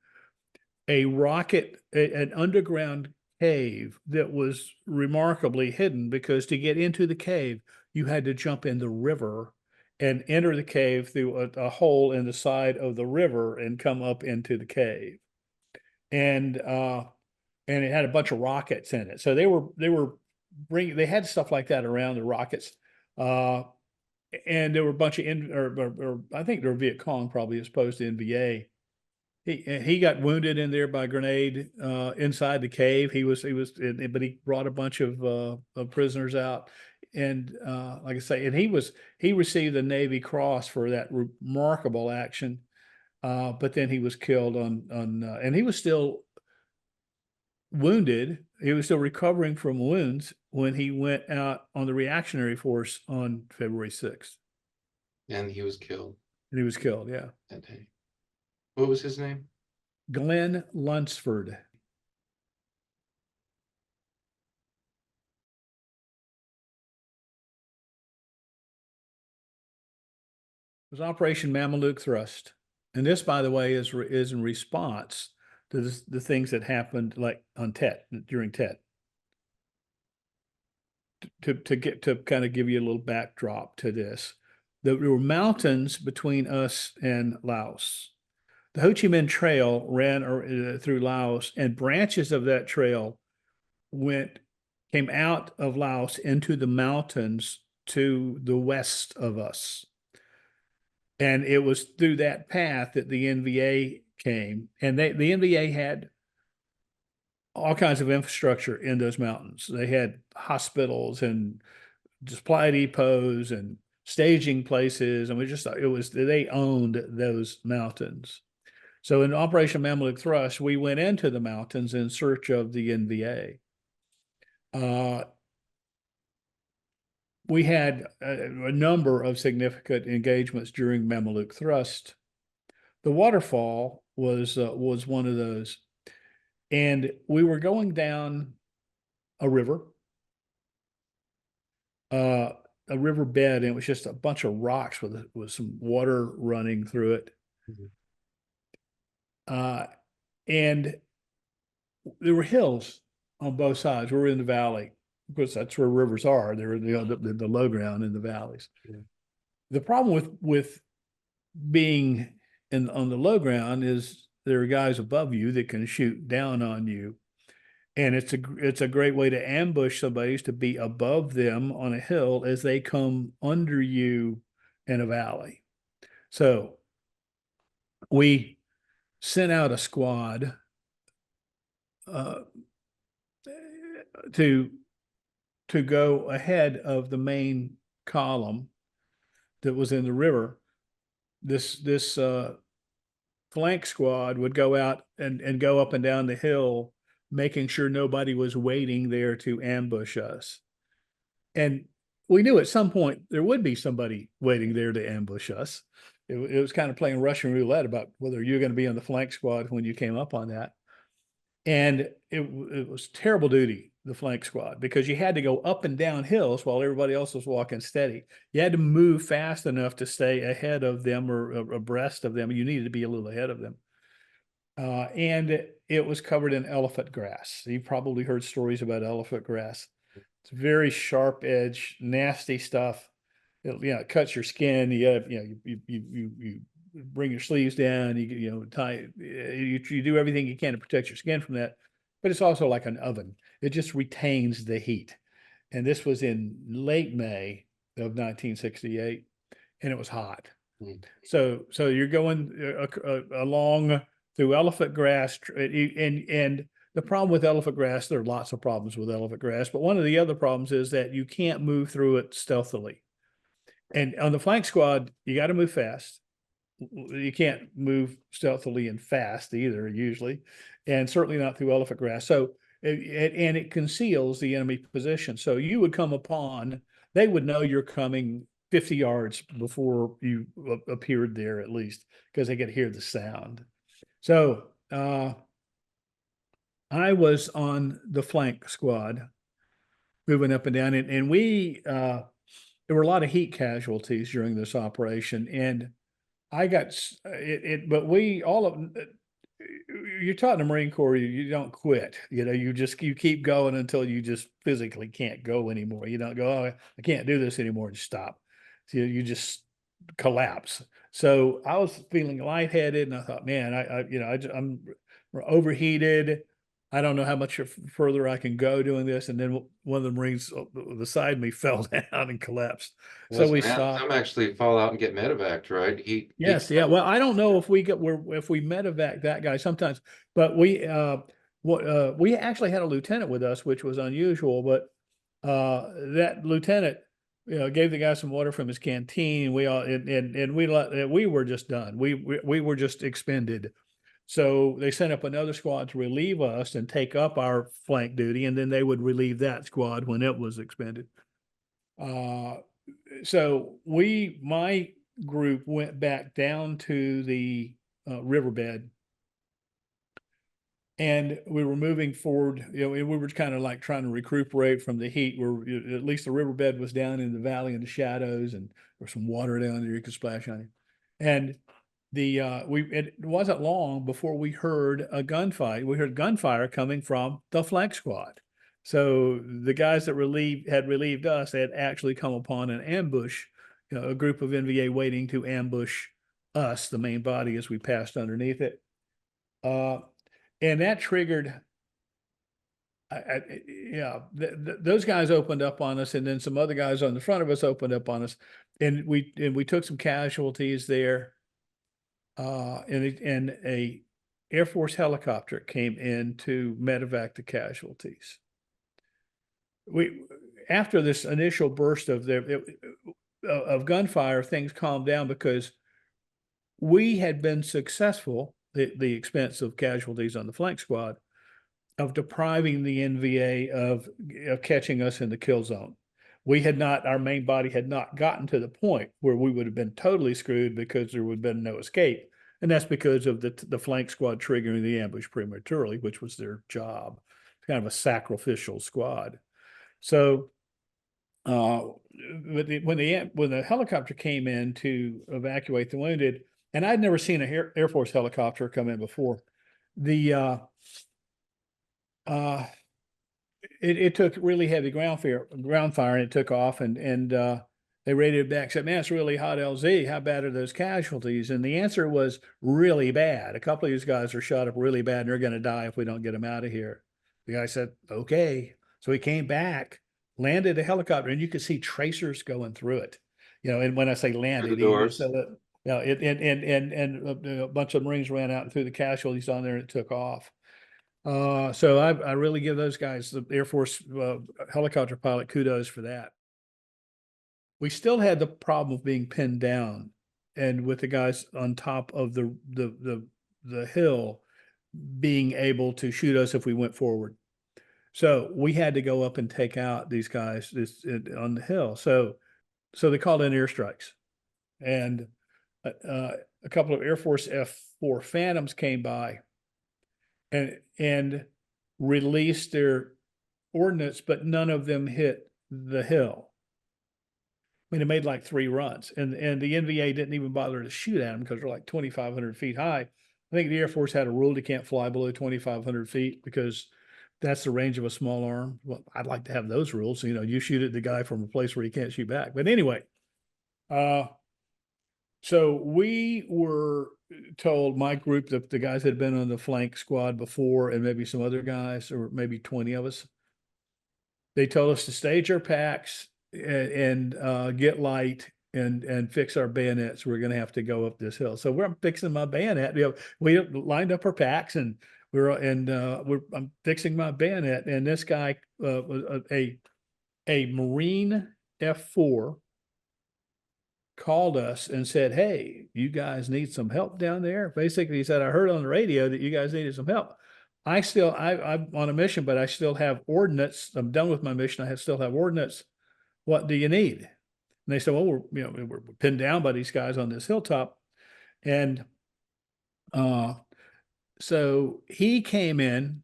S2: an underground cave that was remarkably hidden because to get into the cave, you had to jump in the river and enter the cave through a hole in the side of the river and come up into the cave. And it had a bunch of rockets in it. So they had stuff like that around the rockets. Uh, and there were a bunch of or I think they were Viet Cong probably as opposed to NVA. He got wounded in there by a grenade inside the cave. But he brought a bunch of prisoners out, and like I say, and he received the Navy Cross for that remarkable action. But then he was killed and he was still wounded. He was still recovering from wounds when he went out on the reactionary force on February 6th.
S1: And he was killed
S2: And he was killed. Yeah.
S1: that day. What was his name?
S2: Glenn Lunsford. It was Operation Mameluke Thrust. And this, by the way, is in response to the things that happened like on Tet, during Tet. To kind of give you a little backdrop to this, there were mountains between us and Laos. The Ho Chi Minh Trail ran through Laos, and branches of that trail came out of Laos into the mountains to the west of us. And it was through that path that the NVA came, and the NVA had all kinds of infrastructure in those mountains. They had hospitals and supply depots and staging places, and they owned those mountains. So in Operation Mameluke Thrust, we went into the mountains in search of the NVA. We had a number of significant engagements during Mameluke Thrust. The waterfall was one of those, and we were going down a river, uh, a river bed, and it was just a bunch of rocks with some water running through it.
S1: Mhm.
S2: And there were hills on both sides. We were in the valley because that's where rivers are. They're the low ground in the valleys.
S1: Yeah.
S2: The problem with being on the low ground is there are guys above you that can shoot down on you, and it's a great way to ambush somebody is to be above them on a hill as they come under you in a valley. So we sent out a squad uh, to to go ahead of the main column that was in the river. This flank squad would go out and go up and down the hill, making sure nobody was waiting there to ambush us. And we knew at some point there would be somebody waiting there to ambush us. It was kind of playing Russian roulette about whether you're going to be on the flank squad when you came up on that. And it was terrible duty, the flank squad, because you had to go up and down hills while everybody else was walking steady. You had to move fast enough to stay ahead of them or abreast of them. You needed to be a little ahead of them. And it was covered in elephant grass. You probably heard stories about elephant grass. It's very sharp edge, nasty stuff. It cuts your skin. You bring your sleeves down. Tie. You do everything you can to protect your skin from that. But it's also like an oven. It just retains the heat. And this was in late May of 1968, and it was hot.
S1: Mm.
S2: So you're going along through elephant grass, and the problem with elephant grass, there are lots of problems with elephant grass, but one of the other problems is that you can't move through it stealthily. And on the flank squad, you got to move fast. You can't move stealthily and fast either, usually, and certainly not through elephant grass. So, and it conceals the enemy position. So you would come upon, they would know you're coming 50 yards before you appeared there, at least, because they could hear the sound. So I was on the flank squad moving up and down, and we, there were a lot of heat casualties during this operation, and I got but we all of you're taught in the Marine Corps, you don't quit. You keep going until you just physically can't go anymore. You don't go, oh, I can't do this anymore, and stop. So you just collapse. So I was feeling lightheaded, and I thought, man, I'm overheated. I don't know how much further I can go doing this. And then one of the Marines beside me fell down and collapsed. So
S1: Yes,
S2: we
S1: man.
S2: stopped.
S1: Some actually fall out and get medevaced, right?
S2: Yes, yeah. Well, I don't know if we medevac that guy sometimes, but we actually had a lieutenant with us, which was unusual. But that lieutenant, gave the guy some water from his canteen. We were just done. We were just expended. So they sent up another squad to relieve us and take up our flank duty, and then they would relieve that squad when it was expended. So my group went back down to the riverbed, and we were moving forward. We were kind of like trying to recuperate from the heat. At least the riverbed was down in the valley in the shadows, and there was some water down there you could splash on it. And it wasn't long before we heard a gunfight. We heard gunfire coming from the flank squad. So the guys that had relieved us had actually come upon an ambush, a group of NVA waiting to ambush us, the main body, as we passed underneath it. And that triggered, those guys opened up on us, and then some other guys on the front of us opened up on us, and we took some casualties there. And a Air Force helicopter came in to medevac the casualties. After this initial burst of gunfire, things calmed down because we had been successful, the expense of casualties on the flank squad, of depriving the NVA of catching us in the kill zone. Our main body had not gotten to the point where we would have been totally screwed because there would have been no escape. And that's because of the flank squad triggering the ambush prematurely, which was their job. It's kind of a sacrificial squad. So when the helicopter came in to evacuate the wounded, and I'd never seen an Air Force helicopter come in before, it took really heavy ground fire, and it took off, and they radioed back, said, man, it's really hot, LZ. How bad are those casualties? And the answer was really bad. A couple of these guys are shot up really bad, and they're going to die if we don't get them out of here. The guy said, okay. So he came back, landed a helicopter, and you could see tracers going through it. And when I say landed,
S1: the doors.
S2: And a bunch of Marines ran out and threw the casualties on there, and it took off. So I really give those guys, the Air Force helicopter pilot, kudos for that. We still had the problem of being pinned down, and with the guys on top of the the hill being able to shoot us if we went forward. So we had to go up and take out these guys on the hill. So they called in airstrikes, and a couple of Air Force F-4 Phantoms came by and released their ordnance, but none of them hit the hill. I mean, it made like 3 runs, and the NVA didn't even bother to shoot at them because they're like 2,500 feet high. I think the Air Force had a rule they can't fly below 2,500 feet because that's the range of a small arm. Well, I'd like to have those rules. You know, you shoot at the guy from a place where he can't shoot back. But anyway, so we were told, my group, the guys that had been on the flank squad before, and maybe some other guys, or maybe 20 of us, they told us to stage our packs and get light and fix our bayonets. We're going to have to go up this hill. So we're fixing my bayonet. We lined up our packs and I'm fixing my bayonet. And this guy was a Marine F-4 called us and said, "Hey, you guys need some help down there." Basically, he said, "I heard on the radio that you guys needed some help. I'm on a mission, but I still have ordnance. I'm done with my mission. still have ordnance. What do you need?" And they said, "Well, we're pinned down by these guys on this hilltop." And so he came in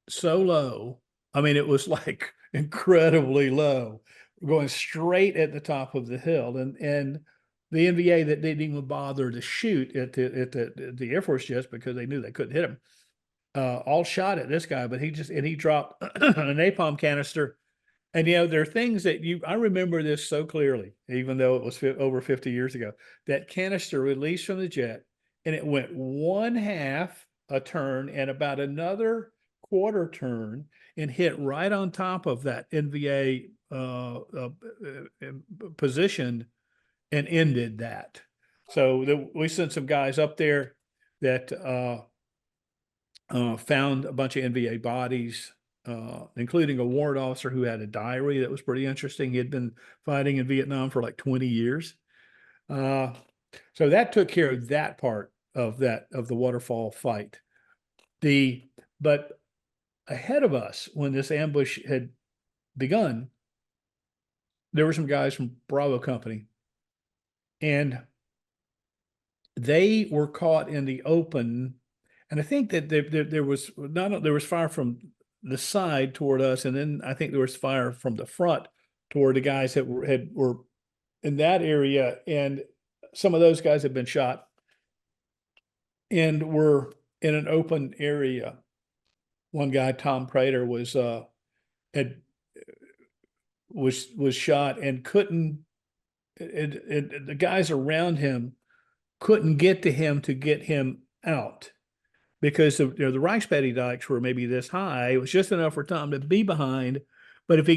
S2: so low. I mean, it was like incredibly low, going straight at the top of the hill. And the NVA that didn't even bother to shoot at the Air Force jets because they knew they couldn't hit him, all shot at this guy, but he dropped a napalm canister. And, there are things that I remember this so clearly, even though it was over 50 years ago. That canister released from the jet, and it went 1/2 a turn and about another quarter turn and hit right on top of that NVA position and ended that. So we sent some guys up there that found a bunch of NVA bodies, including a warrant officer who had a diary that was pretty interesting. He had been fighting in Vietnam for like 20 years. So that took care of that part of the waterfall fight. But ahead of us, when this ambush had begun, there were some guys from Bravo Company, and they were caught in the open. And I think that there was fire from the side toward us, and then I think there was fire from the front toward the guys that were in that area, and some of those guys had been shot and were in an open area. One guy, Tom Prater, was shot and couldn't. The guys around him couldn't get to him to get him out, because the Reichspetty dikes were maybe this high. It was just enough for Tom to be behind, but if he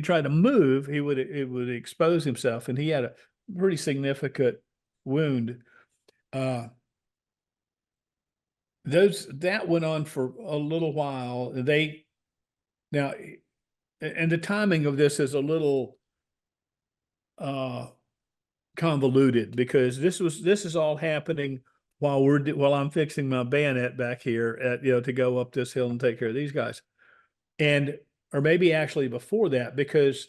S2: tried to move, it would expose himself, and he had a pretty significant wound. That went on for a little while. Now, and the timing of this is a little convoluted, because this is all happening while I'm fixing my bayonet back here to go up this hill and take care of these guys, or maybe actually before that, because,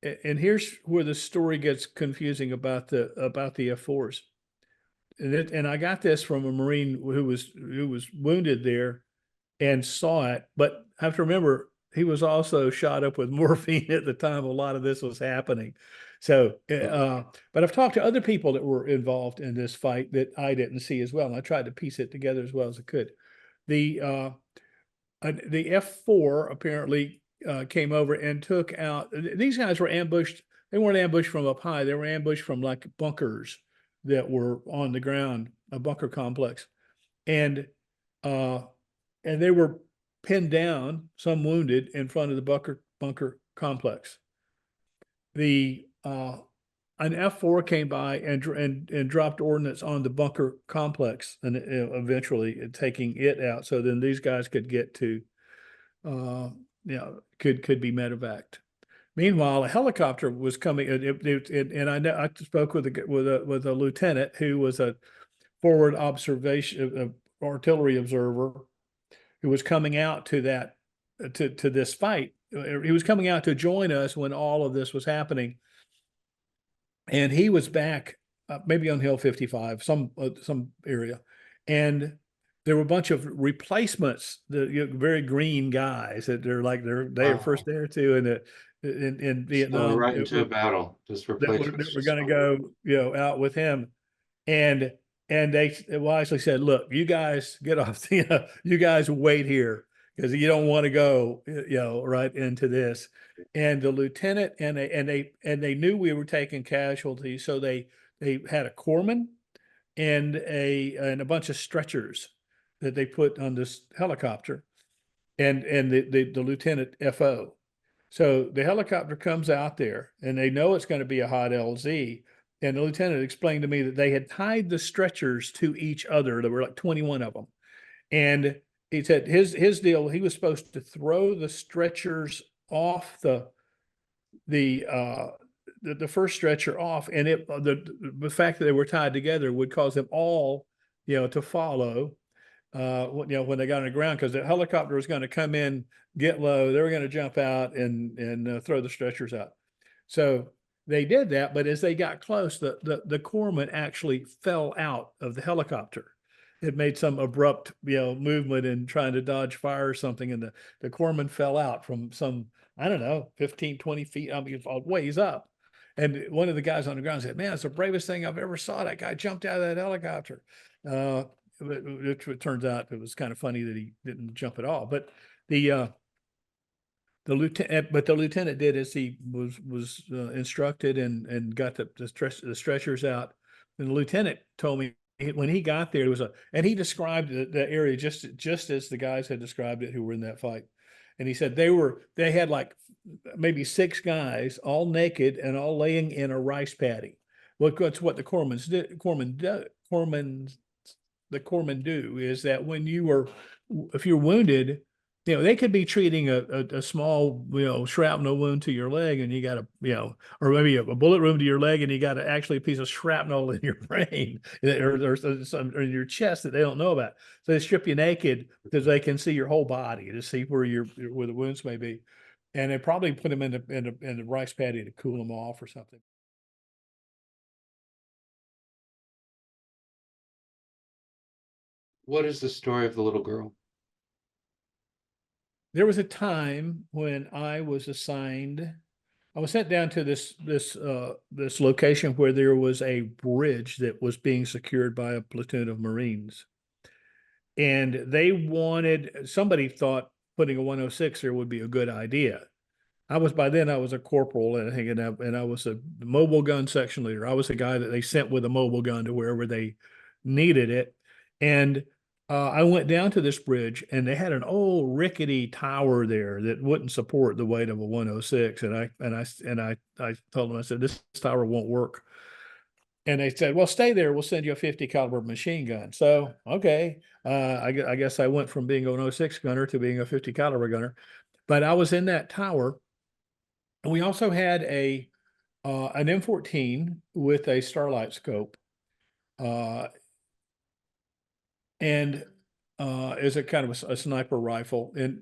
S2: and here's where the story gets confusing about the F4s, and I got this from a Marine who was wounded there and saw it, but I have to remember he was also shot up with morphine at the time a lot of this was happening. So, but I've talked to other people that were involved in this fight that I didn't see as well, and I tried to piece it together as well as I could. The F4 apparently came over and took out. These guys were ambushed. They weren't ambushed from up high. They were ambushed from like bunkers that were on the ground, a bunker complex, and they were pinned down, some wounded, in front of the bunker complex. An F4 came by and dropped ordnance on the bunker complex, and eventually taking it out. So then these guys could get to, could be medevaced. Meanwhile, a helicopter was coming, and I know I spoke with a lieutenant who was a forward observation artillery observer who was coming out to that to this fight. He was coming out to join us when all of this was happening, and he was back maybe on Hill 55, some area, and there were a bunch of replacements, the very green guys that they were first
S1: Wow.
S2: there too, in
S1: Just going
S2: Vietnam
S1: right into a battle, just
S2: that
S1: replacements
S2: were
S1: just
S2: going to
S1: going.
S2: go out with him, and they wisely said, "Look, you guys get off. You guys wait here because you don't want to go, right into this." And the lieutenant and they knew we were taking casualties, so they had a corpsman and a bunch of stretchers that they put on this helicopter, and the lieutenant FO. So the helicopter comes out there, and they know it's going to be a hot LZ. And the lieutenant explained to me that they had tied the stretchers to each other. There were like 21 of them. And he said his deal, he was supposed to throw the stretchers off the uh the first stretcher off, and the fact that they were tied together would cause them all, to follow when they got on the ground, because the helicopter was going to come in, get low, they were going to jump out and throw the stretchers out. So they did that, but as they got close, the corpsman actually fell out of the helicopter. It made some abrupt, movement in trying to dodge fire or something, and the corpsman fell out from some, I don't know, 15, 20 feet, I mean, ways up. And one of the guys on the ground said, "Man, it's the bravest thing I've ever saw. That guy jumped out of that helicopter." Uh, it turns out it was kind of funny that he didn't jump at all. But the uh, the lieutenant did as he was instructed, and got the stretchers out. And the lieutenant told me when he got there, and he described the area just as the guys had described it who were in that fight. And he said they had like maybe six guys all naked and all laying in a rice paddy. That's what the corpsmen do, is that if you're wounded, they could be treating a small, shrapnel wound to your leg, and you got or maybe a bullet wound to your leg, and you got actually a piece of shrapnel in your brain or some or in your chest that they don't know about. So they strip you naked because they can see your whole body to see where the wounds may be, and they probably put them in the rice paddy to cool them off or something.
S1: What is the story of the little girl?
S2: There was a time when I was sent down to this location where there was a bridge that was being secured by a platoon of Marines. And somebody thought putting a 106 there would be a good idea. By then I was a corporal, and I was a mobile gun section leader. I was the guy that they sent with a mobile gun to wherever they needed it. And I went down to this bridge, and they had an old rickety tower there that wouldn't support the weight of a 106. And I told them, I said, "This tower won't work." And they said, "Well, stay there. We'll send you a 50 caliber machine gun." So, okay. I guess I went from being an 06 gunner to being a 50 caliber gunner. But I was in that tower, and we also had an M14 with a starlight scope, uh, and is a kind of a sniper rifle. And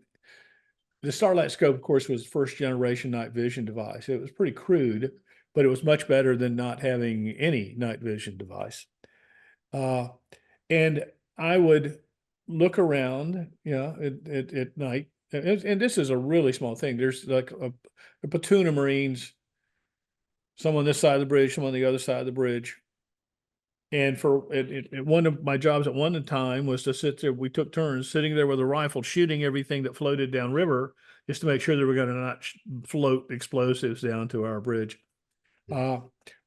S2: the starlight scope, of course, was first generation night vision device. It was pretty crude, but it was much better than not having any night vision device. Uh, and I would look around, at night. And this is a really small thing. There's like a platoon of Marines, some on this side of the bridge, some on the other side of the bridge. And one of my jobs at one time was to sit there. We took turns sitting there with a rifle, shooting everything that floated downriver, just to make sure that we're going to not float explosives down to our bridge. Uh,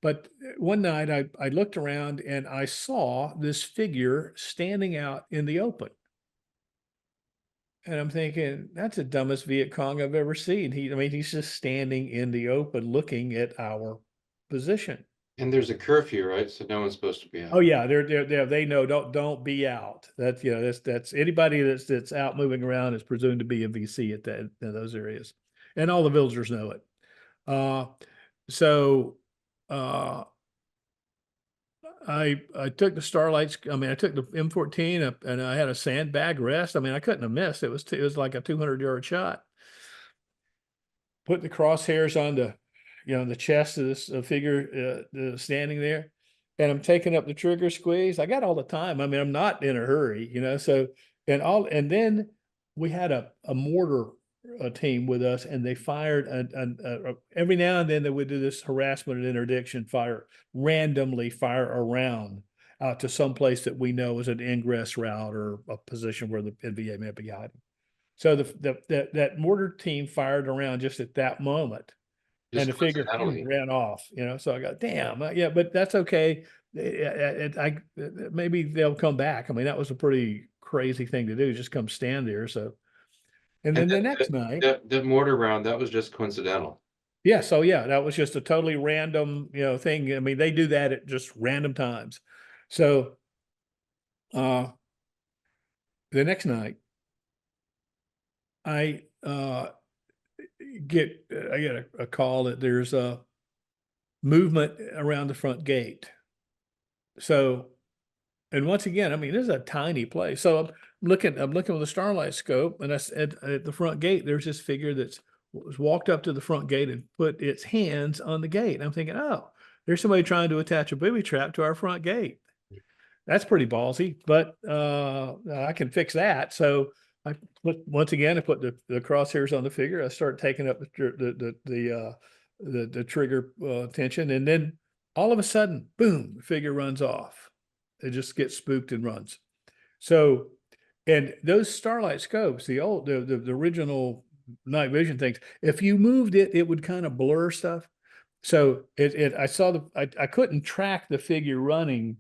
S2: but one night I looked around, and I saw this figure standing out in the open. And I'm thinking, that's the dumbest Viet Cong I've ever seen. He's just standing in the open looking at our position.
S1: And there's a curfew, right? So no one's supposed to be
S2: Oh
S1: out.
S2: yeah, they know, don't be out. That's anybody that's out moving around is presumed to be a VC at in those areas, and all the villagers know it. Uh, so uh, I took the Starlights. I mean, I took the M14 up, and I had a sandbag rest. I mean, I couldn't have missed. It was like a 200-yard shot. Put the crosshairs on the, the chest of this figure standing there, and I'm taking up the trigger squeeze. I got all the time. I mean, I'm not in a hurry, so, and then we had a mortar team with us, and they fired every now and then they would do this harassment and interdiction fire, randomly fire around out to some place that we know is an ingress route or a position where the NVA may be hiding. So that mortar team fired around just at that moment, and
S1: Just
S2: the figure
S1: coincidentally.
S2: ran off. So I got, damn, yeah, but that's okay. Maybe they'll come back. I mean, that was a pretty crazy thing to do, just come stand there. So, and
S1: And
S2: then the next night,
S1: that mortar round, that was just coincidental.
S2: yeah, so yeah, that was just a totally random, thing. I mean, they do that at just random times. So, uh, the next night, I get a call that there's a movement around the front gate. So, and once again, I mean, this is a tiny place. So I'm looking with a starlight scope, and at the front gate, there's this figure that's was walked up to the front gate and put its hands on the gate. And I'm thinking, oh, there's somebody trying to attach a booby trap to our front gate. That's pretty ballsy, but I can fix that. So once again, I put the crosshairs on the figure. I start taking up the trigger tension, and then all of a sudden, boom, the figure runs off. It just gets spooked and runs. So, and those starlight scopes, the original night vision things, if you moved it, it would kind of blur stuff. So I couldn't track the figure running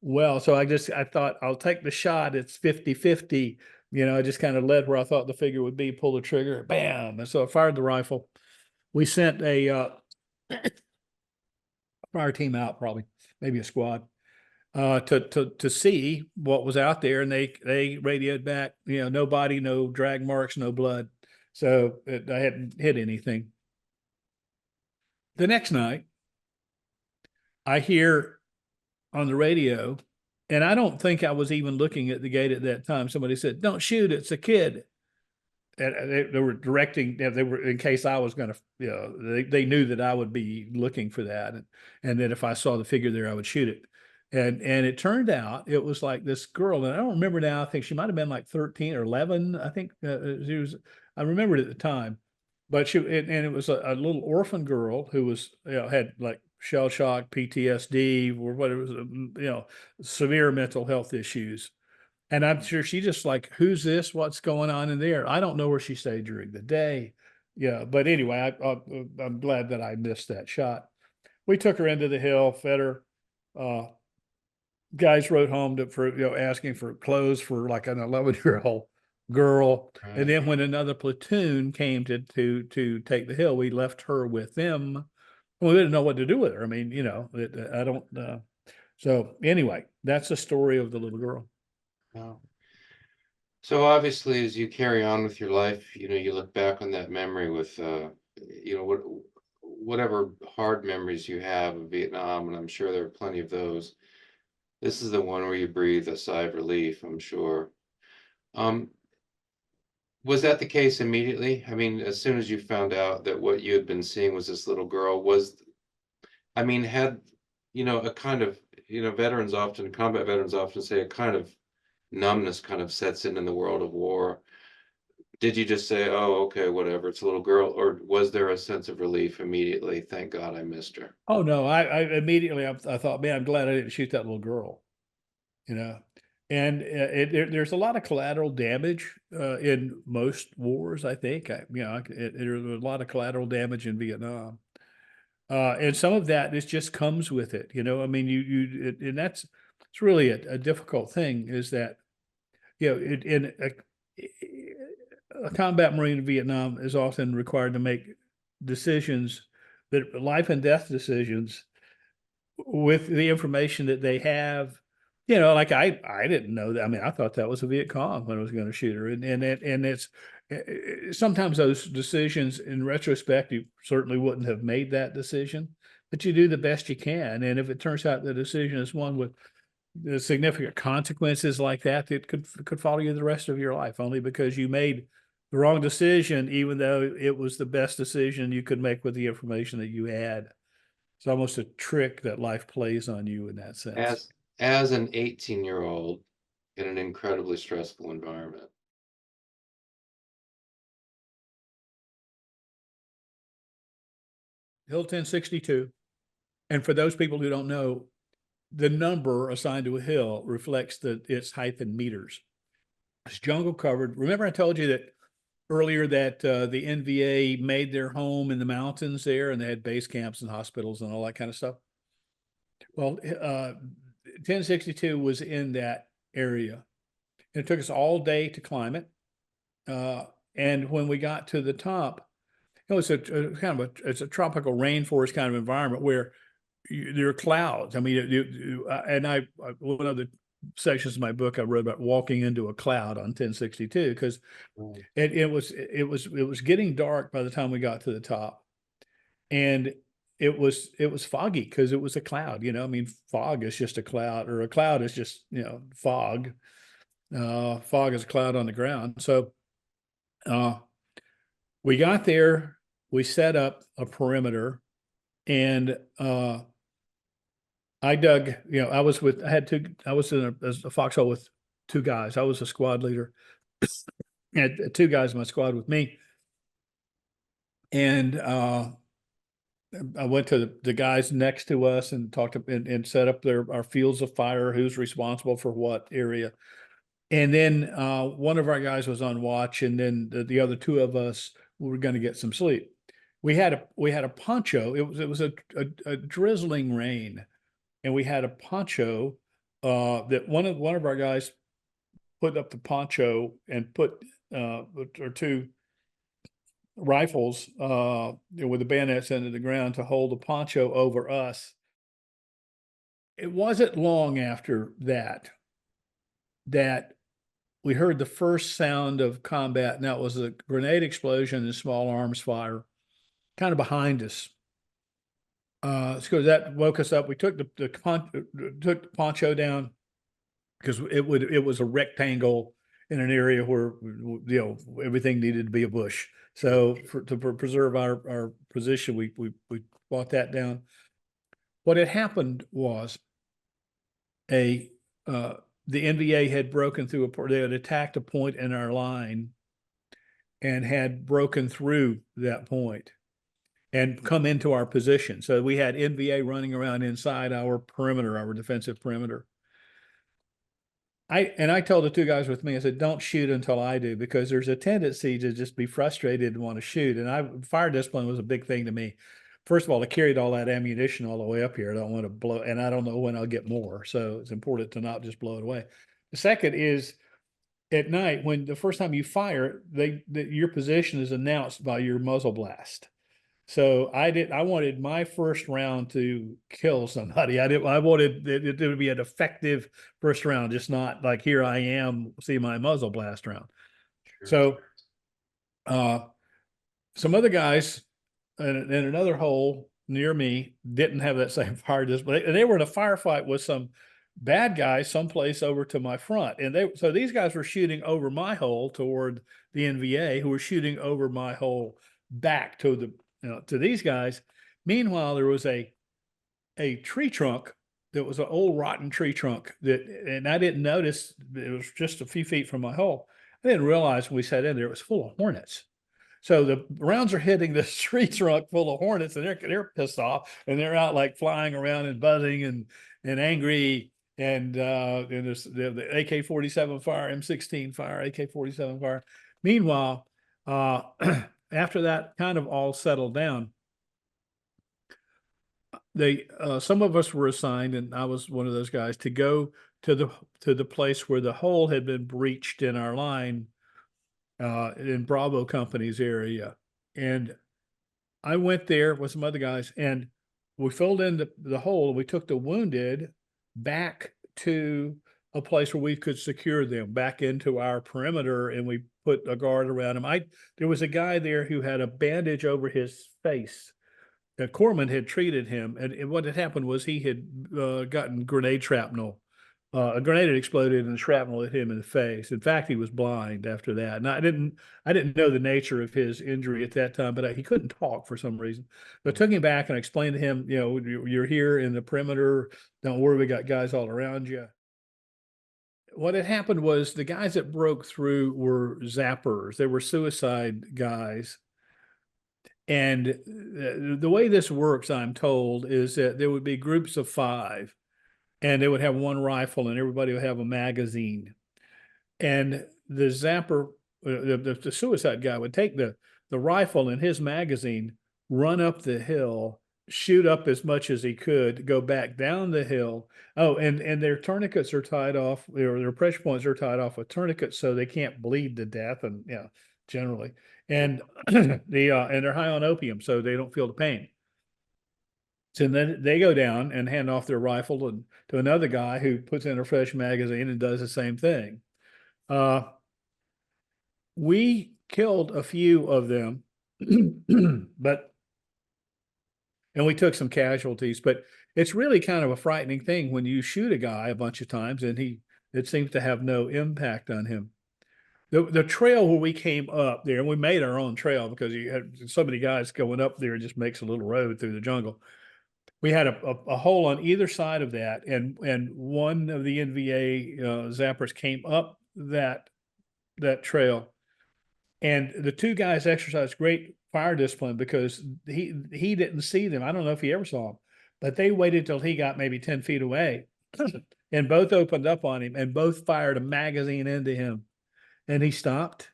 S2: well. So I thought I'll take the shot. It's 50-50. I just kind of led where I thought the figure would be, pull the trigger, bam. And so I fired the rifle. We sent a fire team out, probably maybe a squad, to see what was out there, and they radioed back, no body, no drag marks, no blood. So I hadn't hit anything. The next night, I hear on the radio, and I don't think I was even looking at the gate at that time. Somebody said, "Don't shoot, it's a kid." And they were directing, they were in case I was going to, they knew that I would be looking for that. And that if I saw the figure there, I would shoot it. And it turned out it was like this girl, and I don't remember now. I think she might've been like 13 or 11. I think she was, I remembered at the time, but and it was a little orphan girl who was, had like shell shock, PTSD, or what it was, severe mental health issues. And I'm sure she just like, who's this? What's going on in there? I don't know where she stayed during the day. Yeah. But anyway, I'm glad that I missed that shot. We took her into the hill, fed her. Guys wrote home asking for clothes for like an 11-year-old girl. And
S1: Right.
S2: then when another platoon came to take the hill, we left her with them. We didn't know what to do with her. I mean, I don't. So anyway, that's the story of the little girl.
S1: Wow. So obviously, as you carry on with your life, you look back on that memory with, whatever hard memories you have of Vietnam, and I'm sure there are plenty of those. This is the one where you breathe a sigh of relief, I'm sure. Um, was that the case immediately? I mean, as soon as you found out that what you had been seeing was this little girl, I mean, a kind of, combat veterans often say a kind of numbness kind of sets in the world of war. Did you just say, "Oh, okay, whatever, it's a little girl," or was there a sense of relief immediately? Thank God I missed her.
S2: Oh no, I immediately I thought, man, I'm glad I didn't shoot that little girl, you know. And there's a lot of collateral damage in most wars. I think, there's a lot of collateral damage in Vietnam, and some of that just comes with it. I mean, and that's it's really a difficult thing. Is that in a combat Marine in Vietnam is often required to make decisions that life and death decisions with the information that they have. Like I didn't know that. I mean, I thought that was a Viet Cong when I was going to shoot her, and it's sometimes those decisions in retrospect, you certainly wouldn't have made that decision, but you do the best you can. And if it turns out the decision is one with the significant consequences like that, it could follow you the rest of your life, only because you made the wrong decision, even though it was the best decision you could make with the information that you had. It's almost a trick that life plays on you in that sense.
S1: As an 18-year-old in an incredibly stressful environment.
S2: Hill 1062. And for those people who don't know, the number assigned to a hill reflects its height in meters. It's jungle covered. Remember I told you that earlier that the NVA made their home in the mountains there, and they had base camps and hospitals and all that kind of stuff? Well, 1062 was in that area. It took us all day to climb it. And when we got to the top, it was it's a tropical rainforest kind of environment where there are clouds. I mean, one of the sections of my book I wrote about walking into a cloud on 1062, because
S1: Right.
S2: it was getting dark by the time we got to the top, and it was foggy because it was a cloud. I mean, fog is just a cloud, or a cloud is just fog. Fog is a cloud on the ground. So we got there, we set up a perimeter, and I dug, I was in a foxhole with two guys. I was a squad leader. Had two guys in my squad with me. And I went to the guys next to us and talked to, and set up our fields of fire, who's responsible for what area. And then one of our guys was on watch, and then the other two of us were going to get some sleep. We had a poncho. It was a drizzling rain, and we had a poncho that one of our guys put up the poncho and put or two rifles with the bayonets into the ground to hold the poncho over us. It wasn't long after that we heard the first sound of combat, and that was a grenade explosion and small arms fire kind of behind us. So that woke us up. We took the poncho down, because it was a rectangle in an area where everything needed to be a bush. So to preserve our position, we brought that down. What had happened was the NVA had broken through they had attacked a point in our line and had broken through that point and come into our position. So we had NVA running around inside our perimeter, our defensive perimeter. I told the two guys with me, I said, don't shoot until I do, because there's a tendency to just be frustrated and want to shoot. And fire discipline was a big thing to me. First of all, I carried all that ammunition all the way up here. I don't want to blow, and I don't know when I'll get more. So it's important to not just blow it away. The second is at night, when the first time you fire, your position is announced by your muzzle blast. So I wanted my first round to kill somebody. I wanted it to be an effective first round, just not like, here I am, see my muzzle blast round.
S1: Sure.
S2: So some other guys in another hole near me didn't have that same fire discipline. They were in a firefight with some bad guys someplace over to my front. And so these guys were shooting over my hole toward the NVA, who were shooting over my hole back to these guys. Meanwhile, there was a tree trunk that was an old rotten tree trunk and I didn't notice, it was just a few feet from my hole. I didn't realize when we sat in there, it was full of hornets. So the rounds are hitting this tree trunk full of hornets, and they're pissed off, and they're out like flying around and buzzing and angry. And there's the AK-47 fire, M16 fire, AK-47 fire. Meanwhile, after that kind of all settled down, some of us were assigned, and I was one of those guys, to go to the place where the hole had been breached in our line in Bravo Company's area. And I went there with some other guys, and we filled in the hole, and we took the wounded back to a place where we could secure them back into our perimeter, and we put a guard around him. There was a guy there who had a bandage over his face, Corman had treated him, and what had happened was he had gotten grenade shrapnel. A grenade had exploded, and the shrapnel hit him in the face. In fact, he was blind after that. And I didn't know the nature of his injury at that time, but he couldn't talk for some reason. So I took him back and I explained to him, you're here in the perimeter. Don't worry, we got guys all around you. What had happened was the guys that broke through were zappers. They were suicide guys. And the way this works, I'm told, is that there would be groups of five, and they would have one rifle, and everybody would have a magazine. And the zapper, the suicide guy, would take the rifle and his magazine, run up the hill, shoot up as much as he could, go back down the hill. Oh, and their tourniquets are tied off, their pressure points are tied off with tourniquets so they can't bleed to death, and generally. And and they're high on opium, so they don't feel the pain. So then they go down and hand off their rifle to another guy who puts in a fresh magazine and does the same thing. We killed a few of them, but and we took some casualties, but it's really kind of a frightening thing when you shoot a guy a bunch of times and it seems to have no impact on him. The trail where we came up there, and we made our own trail because you had so many guys going up there, it just makes a little road through the jungle. We had a hole on either side of that, and one of the NVA zappers came up that trail, and the two guys exercised great fire discipline because he didn't see them. I don't know if he ever saw them, but they waited till he got maybe 10 feet away, and both opened up on him and both fired a magazine into him, and he stopped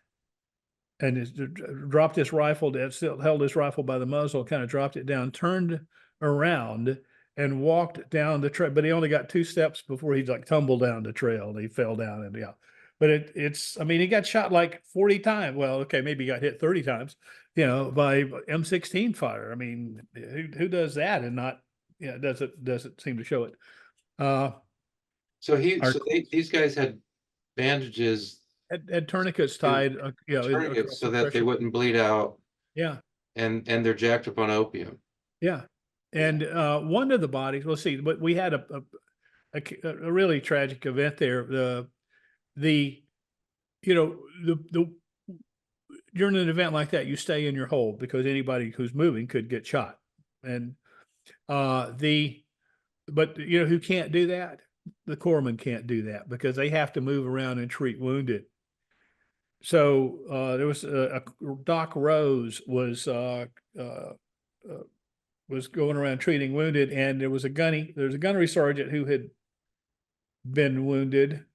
S2: and dropped his rifle, still held his rifle by the muzzle, kind of dropped it down, turned around and walked down the trail. But he only got 2 steps before he like tumbled down the trail and he fell down. And but it's, I mean, he got shot like 40 times. Well, okay, maybe he got hit 30 times, by M16 fire. I mean, who does that and not, doesn't seem to show it.
S1: So
S2: Our
S1: these guys had bandages,
S2: had tournikets tied,
S1: tourniquets,
S2: across
S1: so
S2: the
S1: that they
S2: pressure.
S1: wouldn't bleed out,
S2: Yeah.
S1: and they're jacked up on opium.
S2: Yeah. And one of the bodies, let's see, but we had a really tragic event there. The during an event like that, you stay in your hole because anybody who's moving could get shot. And but who can't do that? The corpsmen can't do that because they have to move around and treat wounded. So there was Doc Rose was going around treating wounded, and there's a gunnery sergeant who had been wounded,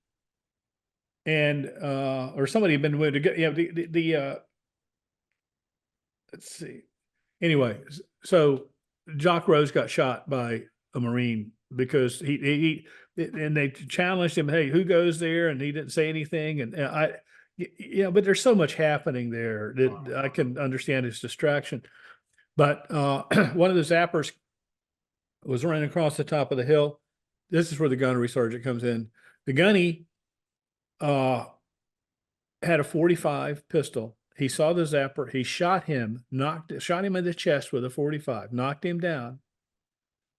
S2: and or somebody had been wounded. Let's see. Anyway, so Jock Rose got shot by a Marine because and they challenged him, hey, who goes there? And he didn't say anything. And but there's so much happening there that I can understand his distraction. But one of the zappers was running across the top of the hill. This is where the gunnery sergeant comes in. The gunny had a 45 pistol. He saw the zapper. He shot him in the chest with a 45, knocked him down.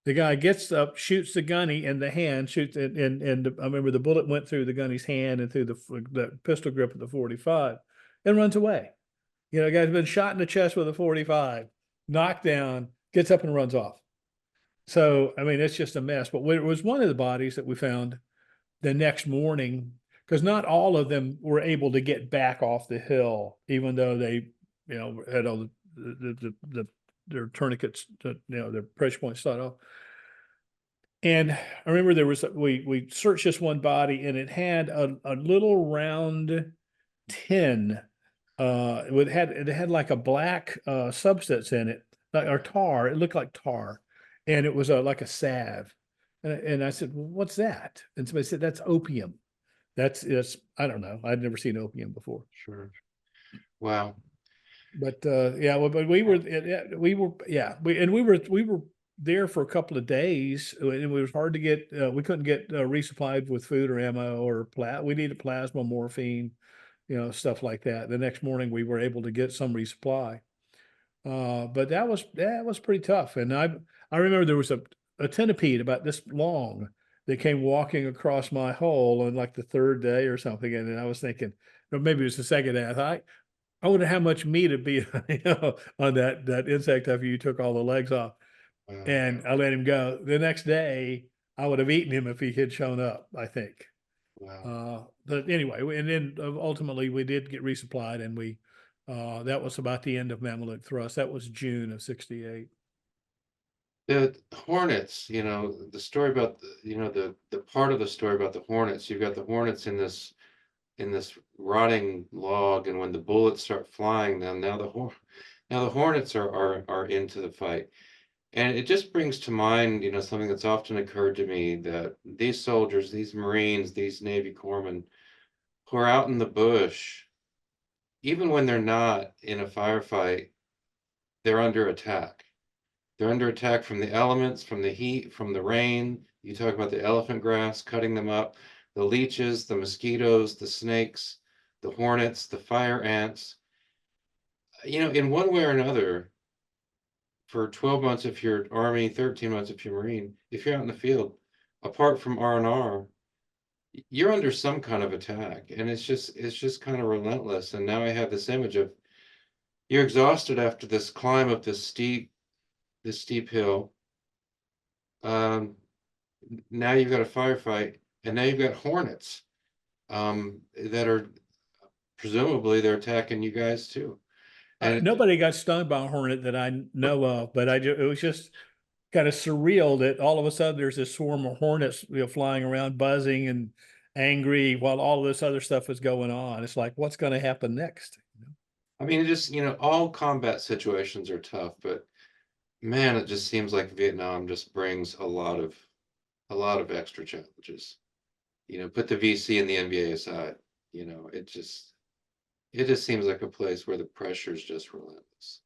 S2: The guy gets up, shoots the gunny in the hand, shoots it, and I remember the bullet went through the gunny's hand and through the pistol grip of the 45 and runs away. The guy's been shot in the chest with a 45, knocked down, gets up and runs off. So, I mean, it's just a mess. But it was one of the bodies that we found the next morning, because not all of them were able to get back off the hill, even though they, had all their tourniquets, their pressure points shot off. And I remember we searched this one body, and it had a little round tin. It had like a black substance in it, or tar. It looked like tar, and it was like a salve. And I said, well, "What's that?" And somebody said, "That's opium." That's I don't know. I'd never seen opium before.
S1: Sure. Wow.
S2: But but we were there for a couple of days, and it was hard to get. We couldn't get resupplied with food or ammo or we needed plasma, morphine, stuff like that. The next morning we were able to get some resupply. But that was pretty tough. And I remember there was a centipede about this long that came walking across my hole on like the third day or something. And then I was thinking, or maybe it was the second day. I wonder how much meat it'd be, on that insect after you took all the legs off.
S1: Wow,
S2: And I let him go. The next day, I would have eaten him if he had shown up, I think.
S1: wow.
S2: But anyway, and then ultimately we did get resupplied, and that was about the end of Mameluke thrust. That was June of '68.
S1: The hornets, the story about the part of the story about the hornets, you've got the hornets in this rotting log, and when the bullets start flying, now the hornets are into the fight. And it just brings to mind, something that's often occurred to me, that these soldiers, these Marines, these Navy corpsmen who are out in the bush, even when they're not in a firefight, they're under attack. They're under attack from the elements, from the heat, from the rain. You talk about the elephant grass, cutting them up, the leeches, the mosquitoes, the snakes, the hornets, the fire ants. In one way or another, for 12 months if you're Army, 13 months if you're Marine, if you're out in the field, apart from R&R, you're under some kind of attack. And it's just kind of relentless. And now I have this image of you're exhausted after this climb up this steep hill. Um, Now you've got a firefight, and now you've got hornets that are presumably they're attacking you guys too. And
S2: Nobody got stung by a hornet that I know of, but it was just kind of surreal that all of a sudden there's this swarm of hornets, flying around, buzzing and angry while all of this other stuff is going on. It's like, what's going to happen next?
S1: I mean, it just, all combat situations are tough, but man, it just seems like Vietnam just brings a lot of extra challenges. Put the VC and the NBA aside, it just seems like a place where the pressure is just relentless.